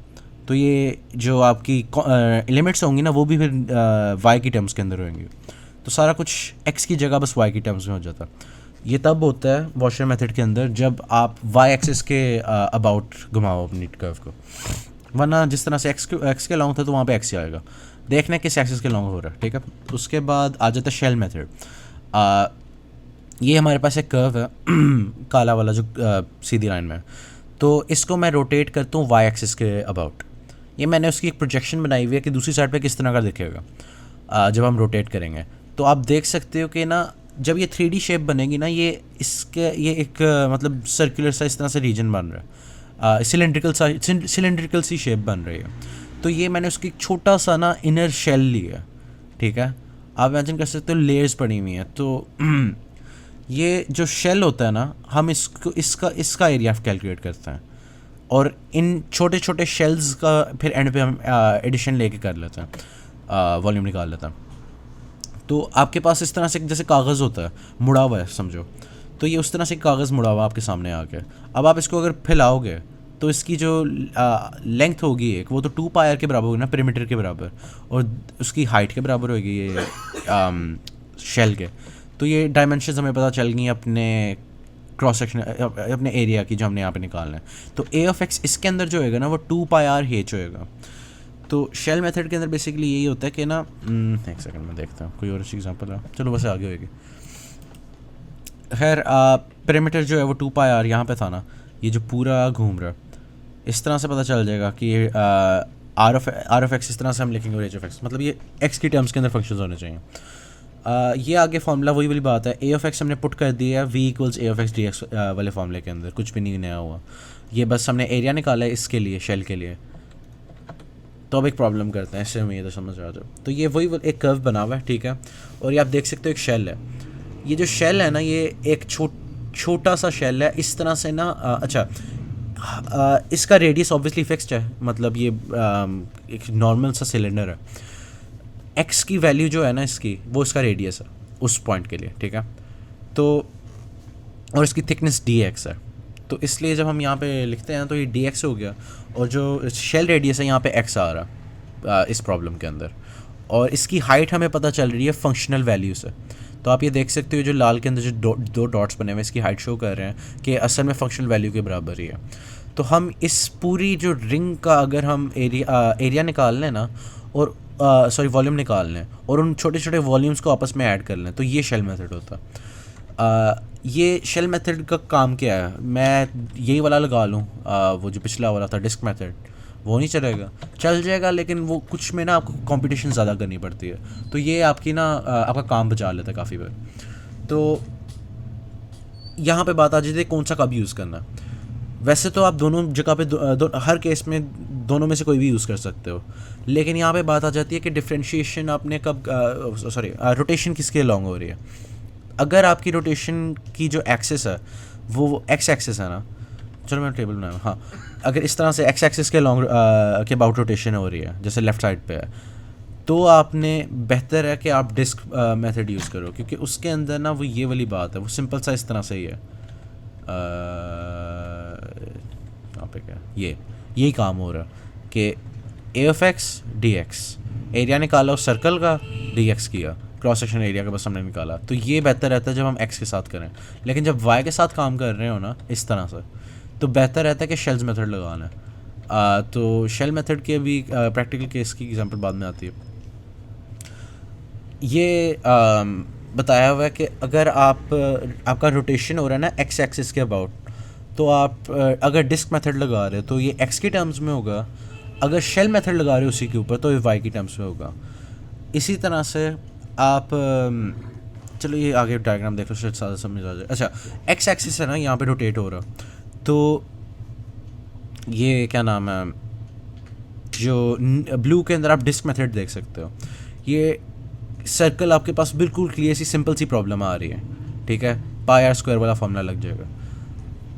तो ये जो आपकी लिमिट्स होंगी ना वो भी फिर वाई की टर्म्स के अंदर होंगी, तो सारा कुछ एक्स की जगह बस वाई की टर्म्स में हो जाता। ये तब होता है वॉशर मेथड के अंदर जब आप वाई एक्सिस के अबाउट घुमाओ अपनी कर्व को, वरना जिस तरह से एक्स के लॉन्ग था तो वहाँ पे एक्स ही आएगा। देखना है किस एक्सिस के लॉन्ग हो रहा है, ठीक है। उसके बाद आ जाता है शेल मेथड। ये हमारे पास एक कर्व है काला वाला जो सीधी लाइन में, तो इसको मैं रोटेट करता हूँ वाई एक्सिस के अबाउट। ये मैंने उसकी एक प्रोजेक्शन बनाई हुई है कि दूसरी साइड पे किस तरह का दिखेगा जब हम रोटेट करेंगे। तो आप देख सकते हो कि ना जब ये 3D शेप बनेगी ना, ये एक मतलब सर्कुलर सा इस तरह से रीजन बन रहा है, सिलेंड्रिकल सी शेप बन रही है। तो ये मैंने उसकी छोटा सा ना इनर शेल लिया, ठीक है। आप इमेजिन कर सकते हो लेयर्स पड़ी हुई हैं, तो ये जो शेल होता है ना, हम इसका एरिया कैलकुलेट करते हैं और इन छोटे छोटे शेल्स का फिर एंड पे हम एडिशन लेके कर लेते हैं, वॉल्यूम निकाल लेते हैं। तो आपके पास इस तरह से जैसे कागज़ होता है मुड़ा हुआ है समझो, तो ये उस तरह से कागज़ मुड़ा हुआ आपके सामने आ गया। अब आप इसको अगर फैलाओगे तो इसकी जो लेंथ होगी एक, वो तो 2πr के बराबर होगी ना, पेरीमीटर के बराबर, और उसकी हाइट के बराबर होगी ये शेल के। तो ये डायमेंशंस हमें पता चल गई अपने क्रॉस सेक्शन अपने एरिया की जो हमने यहाँ पे निकालना है। तो ए ऑफ एक्स इसके अंदर जो होएगा ना वो 2πr h होएगा। तो शेल मेथड के अंदर बेसिकली यही होता है कि ना एक सेकंड में देखता हूँ कोई और अच्छी एग्जांपल है, चलो बस आगे होएगी। खैर पेरीमीटर जो है वो 2πr यहाँ पे था ना, ये जो पूरा घूम रहा है इस तरह से पता चल जाएगा कि आर ऑफ एक्स इस तरह से हम लिखेंगे, और एच ऑफ एक्स मतलब ये एक्स की टर्म्स के अंदर फंक्शंस होने चाहिए। ये आगे फार्मूला वही वाली बात है, ए ऑफ एक्स हमने पुट कर दिया है V equals A of x D x वाले फार्मूले के अंदर, कुछ भी नहीं नया हुआ, ये बस हमने एरिया निकाला है इसके लिए शेल के लिए। तो अब एक प्रॉब्लम करते हैं, इससे हमें ये तो समझ आ जाए। तो ये वही एक कर्व बना हुआ है, ठीक है, और ये आप देख सकते हो एक शेल है। ये जो शेल है ना ये एक छोटा सा शेल है इस तरह से ना, इसका रेडियस ऑब्वियसली फिक्स्ड है, मतलब ये एक नॉर्मल सा सिलेंडर है। एक्स की वैल्यू जो है ना इसकी वो इसका रेडियस है उस पॉइंट के लिए, ठीक है। तो और इसकी थिकनेस डी एक्स है, तो इसलिए जब हम यहाँ पे लिखते हैं तो ये डी एक्स हो गया, और जो शेल रेडियस है यहाँ पे एक्स आ रहा इस प्रॉब्लम के अंदर, और इसकी हाइट हमें पता चल रही है फंक्शनल वैल्यू से। तो आप ये देख सकते हो जो लाल के अंदर जो दो डॉट्स बने हुए इसकी हाइट शो कर रहे हैं कि असल में फंक्शनल वैल्यू के बराबर ही है। तो हम इस पूरी जो रिंग का अगर हम एरिया निकाल लें ना, और सॉरी वॉल्यूम निकाल लें और उन छोटे छोटे वॉल्यूम्स को आपस में ऐड कर लें, तो ये शेल मेथड होता है। ये शेल मेथड का काम क्या है, मैं यही वाला लगा लूँ, वो जो पिछला वाला था डिस्क मेथड, वो नहीं चलेगा, चल जाएगा लेकिन वो कुछ में ना आपको कंपटीशन ज़्यादा करनी पड़ती है, तो ये आपकी ना आपका काम बचा लेता है काफ़ी बार। तो यहाँ पे बात आ जाती है कौन सा कब यूज़ करना है। वैसे तो आप दोनों जगह पे हर केस में दोनों में से कोई भी यूज़ कर सकते हो, लेकिन यहाँ पे बात आ जाती है कि डिफ्रेंशिएशन आपने कब रोटेशन किसके लॉन्ग हो रही है। अगर आपकी रोटेशन की जो एक्सिस है वो एक्स एक्सिस है ना, चलो मैं टेबल बनाया, हाँ, अगर इस तरह से एक्स एक्सिस के लॉन्ग के अबाउट रोटेशन हो रही है जैसे लेफ़्ट साइड पे है, तो आपने बेहतर है कि आप डिस्क मेथड यूज़ करो, क्योंकि उसके अंदर ना वो ये वाली बात है, वो सिंपल सा इस तरह से ही है। यहाँ पे क्या ये यही काम हो रहा है कि A of x D X, area निकाला उस सर्कल का, डी एक्स किया, क्रॉस सेक्शन एरिया का बस हमने निकाला। तो ये बेहतर रहता है जब हम एक्स के साथ करें। लेकिन जब वाई के साथ काम कर रहे हो ना इस तरह से, तो बेहतर रहता है कि शेल्स मेथड लगाना है। तो शेल मेथड के भी प्रैक्टिकल केस की एग्जांपल बाद में आती है। ये बताया हुआ है कि अगर आपका रोटेशन हो रहा है ना एक्स एक्सिस के अबाउट, तो आप अगर डिस्क मेथड लगा रहे हो तो ये एक्स की टर्म्स में होगा, अगर शेल मेथड लगा रहे हो उसी के ऊपर तो ये वाई की टर्म्स में होगा। इसी तरह से आप चलो ये आगे डायग्राम देखो शायद ज़्यादा समझ आ जाए। अच्छा, एक्स एक्सिस है ना यहाँ पे रोटेट हो रहा, तो ये क्या नाम है, जो ब्लू के अंदर आप डिस्क मेथड देख सकते हो, ये सर्कल आपके पास बिल्कुल क्लियर सी सिंपल सी प्रॉब्लम आ रही है, ठीक है, पाई आर स्क्वायर वाला फॉर्मूला लग जाएगा।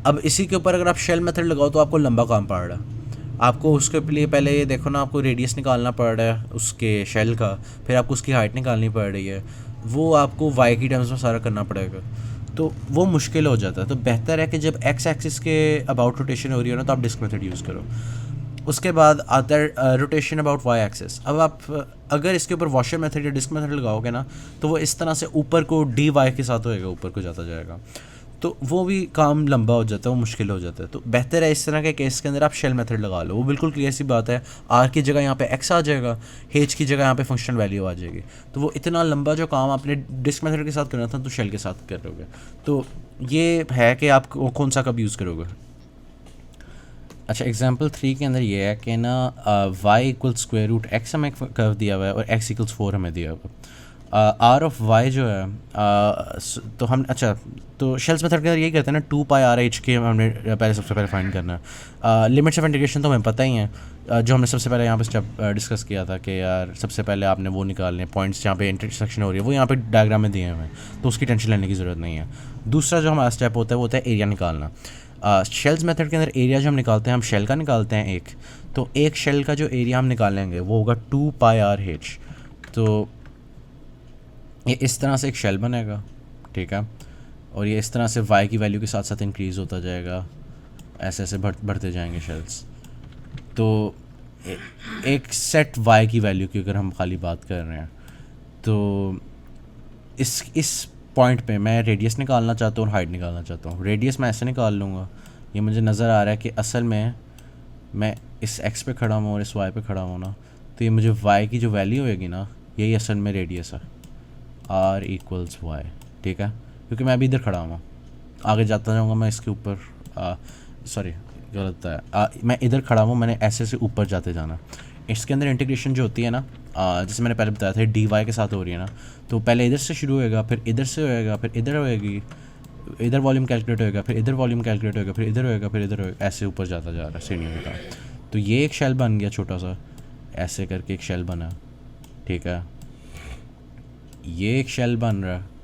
अब इसी के ऊपर अगर आप शेल मेथड लगाओ तो आपको लंबा काम पड़ रहा है। आपको उसके लिए पहले ये देखो ना, आपको रेडियस निकालना पड़ रहा है उसके शेल का, फिर आपको उसकी हाइट निकालनी पड़ रही है, वो आपको वाई की टर्म्स में सारा करना पड़ेगा, तो वो मुश्किल हो जाता है। तो बेहतर है कि जब एक्स एक्सिस के अबाउट रोटेशन हो रही हो ना तो आप डिस्क मेथड यूज़ करो। उसके बाद आता है रोटेशन अबाउट वाई एक्सिस। अब आप अगर इसके ऊपर वॉशर मेथड या डिस्क मेथड लगाओगे ना तो वो इस तरह से ऊपर को डी वाई के साथ होएगा, ऊपर को जाता जाएगा, तो वो भी काम लंबा हो जाता है, वो मुश्किल हो जाता है। तो बेहतर है इस तरह के केस के अंदर आप शेल मेथड लगा लो, वो बिल्कुल क्लियर सी बात है, आर की जगह यहाँ पे एक्स आ जाएगा, एच की जगह यहाँ पे फंक्शनल वैल्यू आ जाएगी। तो वो इतना लंबा जो काम आपने डिस्क मेथड के साथ करना था तो शेल के साथ करोगे। तो ये है कि आप कौन सा कब यूज़ करोगे। अच्छा, एग्जाम्पल 3 के अंदर ये है कि ना y equal square root x हमें कर्व दिया हुआ है और एक्स इक्वल्स 4 हमें दिया हुआ है। आर ऑफ वाई जो है तो हम अच्छा तो शेल्स मेथड के अंदर यही करते हैं ना, 2 पाई आर एच के हमने पहले सबसे पहले फाइंड करना है। लिमिट्स ऑफ इंटीग्रेशन तो हमें पता ही है, जो हमने सबसे पहले यहाँ पे स्टेप डिस्कस किया था कि यार सबसे पहले आपने वो निकालने पॉइंट्स जहाँ पे इंटरसेक्शन हो रही है, वो यहाँ पे डायग्राम में दिए हुए हैं, तो उसकी टेंशन लेने की ज़रूरत नहीं है। दूसरा जो हमारा स्टेप होता है वो होता है एरिया निकालना। शेल्स मेथड के अंदर एरिया जो हम निकालते हैं, हम शेल का निकालते हैं एक, तो एक शेल का जो एरिया हम निकालेंगे वो होगा 2 पाई आर एच। तो ये इस तरह से एक शेल बनेगा, ठीक है, और ये इस तरह से वाई की वैल्यू के साथ साथ इंक्रीज़ होता जाएगा, ऐसे ऐसे बढ़ते जाएंगे शेल्स। तो एक सेट वाई की वैल्यू की अगर हम खाली बात कर रहे हैं तो इस पॉइंट पे मैं रेडियस निकालना चाहता हूँ और हाइट निकालना चाहता हूँ। रेडियस मैं ऐसे निकाल लूँगा, ये मुझे नज़र आ रहा है कि असल में मैं इस एक्स पे खड़ा हूँ और इस वाई पे खड़ा हूँ ना, तो ये मुझे वाई की जो वैल्यू होएगी ना, यही असल में रेडियस है, आर इक्वल्स वाई, ठीक है, क्योंकि मैं अभी इधर खड़ा हूँ, आगे जाता जाऊँगा मैं इसके ऊपर, सॉरी गलत है, मैं इधर खड़ा हूँ, मैंने ऐसे से ऊपर जाते जाना। इसके अंदर इंटीग्रेशन जो होती है ना, जैसे मैंने पहले बताया था डी वाई के साथ हो रही है ना, तो पहले इधर से शुरू होएगा, फिर इधर से होएगा, फिर इधर होएगी, इधर वॉल्यूम कैलकुलेट होएगा, फिर इधर वॉल्यूम कैलकुलेट होएगा, फिर इधर होएगा, फिर इधर होएगा, ऐसे ऊपर जाता जा रहा है सीढ़ियों की तरह। तो ये एक शेल बन गया छोटा सा, ऐसे करके एक शेल बना, ठीक है, ये एक शेल बन रहा है।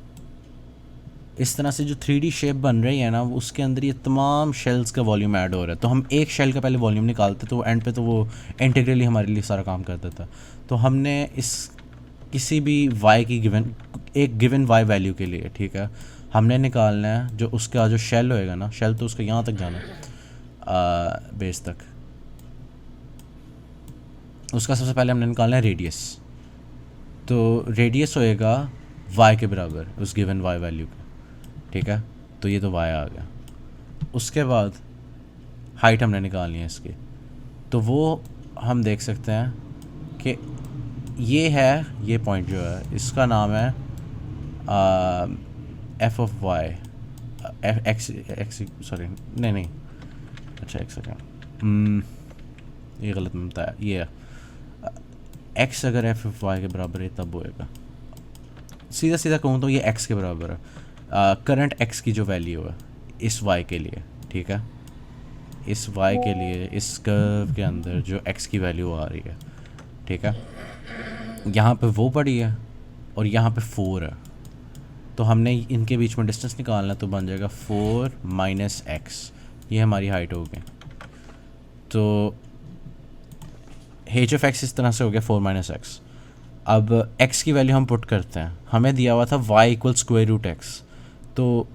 इस तरह से जो 3D शेप बन रही है ना, उसके अंदर ये तमाम शेल्स का वॉल्यूम ऐड हो रहा है। तो हम एक शेल का पहले वॉल्यूम निकालते तो एंड पे तो वो इंटीग्रली हमारे लिए सारा काम कर देता। तो हमने इस किसी भी वाई की गिवन वाई वैल्यू के लिए, ठीक है, हमने निकालना है जो उसका जो शेल होएगा ना, शेल तो उसका यहाँ तक जाना है बेस तक, उसका सबसे पहले हमने निकालना है रेडियस। तो रेडियस होएगा वाई के बराबर उस गिवन वाई वैल्यू का, ठीक है, तो ये तो वाई आ गया। उसके बाद हाइट हमने निकालनी है इसकी, तो वो हम देख सकते हैं कि ये है, ये पॉइंट जो है इसका नाम है f of y, x sorry नहीं अच्छा एक सेकेंड, ये गलत में बताया, ये एक्स अगर एफ ऑफ वाई के बराबर है तब होएगा, सीधा सीधा कहूँ तो ये एक्स के बराबर है, करंट एक्स की जो वैल्यू है इस वाई के लिए, ठीक है, इस वाई के लिए इस कर्व के अंदर जो एक्स की वैल्यू आ रही है, ठीक है, यहाँ पे वो पड़ी है और यहाँ पे 4 है, तो हमने इनके बीच में डिस्टेंस निकालना, तो बन जाएगा 4 माइनस एक्स, ये हमारी हाइट हो गई। तो एच ऑफ एक्स इस तरह से हो गया 4 माइनस एक्स। अब x की वैल्यू हम पुट करते हैं, हमें दिया हुआ था y equal square root x, तो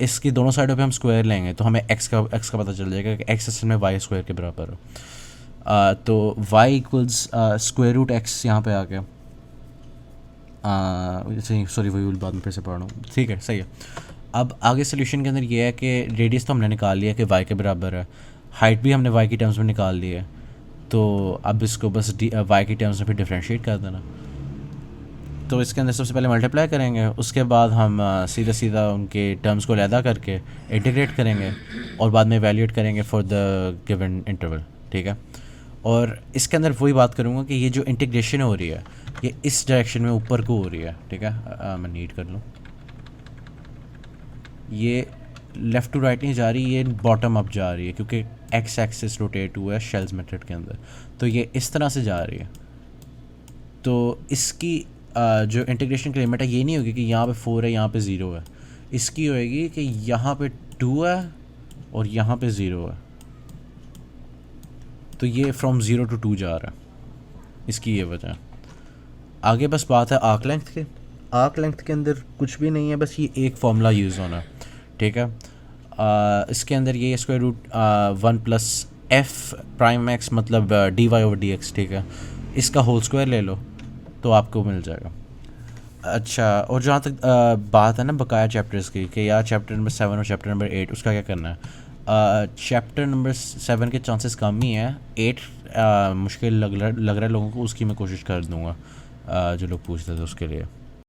इसकी दोनों साइडों पे हम स्क्वायर लेंगे तो हमें x का पता चल जाएगा कि x असल में y स्क्वायर के बराबर हो। तो y equals square root x यहाँ पे आ गया। सॉरी वही बाद में फिर से पढ़ रहा हूँ, ठीक है सही है। अब आगे सोल्यूशन के अंदर ये है कि रेडियस तो हमने निकाल लिया कि y के बराबर है, हाइट भी हमने y की टर्म्स में निकाल ली है, तो अब इसको बस y की टर्म्स में फिर डिफ्रेंशिएट कर देना। तो इसके अंदर सबसे पहले मल्टीप्लाई करेंगे, उसके बाद हम सीधा सीधा उनके टर्म्स को अलहदा करके इंटीग्रेट करेंगे और बाद में वैल्यूएट करेंगे फॉर द गिवन इंटरवल, ठीक है। और इसके अंदर वही बात करूँगा कि ये जो इंटीग्रेशन हो रही है ये इस डायरेक्शन में ऊपर को हो रही है, ठीक है। मैं नीट कर लूँ, ये लेफ़्ट टू राइट नहीं जा रही, ये बॉटम अप जा रही है क्योंकि एक्स एक्सिस रोटेट हुआ है शेल्स मेथड के अंदर, तो ये इस तरह से जा रही है। तो इसकी जो इंटीग्रेशन की लिमिट है ये नहीं होगी कि यहाँ पे 4 है यहाँ पे 0 है, इसकी होएगी कि यहाँ पे 2 है और यहाँ पे 0 है, तो ये फ्रॉम 0 to 2 जा रहा है, इसकी ये वजह है। आगे बस बात है आर्क लेंथ के। आर्क लेंथ के अंदर कुछ भी नहीं है, बस ये एक फार्मूला यूज़ होना है, ठीक है। इसके अंदर ये square root 1 plus F prime X मतलब D Y over D X, ठीक है, इसका होल स्क्वायर ले लो तो आपको मिल जाएगा। अच्छा, और जहाँ तक बात है ना बकाया चैप्टर्स की कि यार चैप्टर नंबर 7 और चैप्टर नंबर 8 उसका क्या करना है। चैप्टर नंबर 7 के चांसेस कम ही हैं, 8 मुश्किल लग रहा है लोगों को, उसकी मैं कोशिश कर दूँगा जो लोग पूछते थे उसके लिए।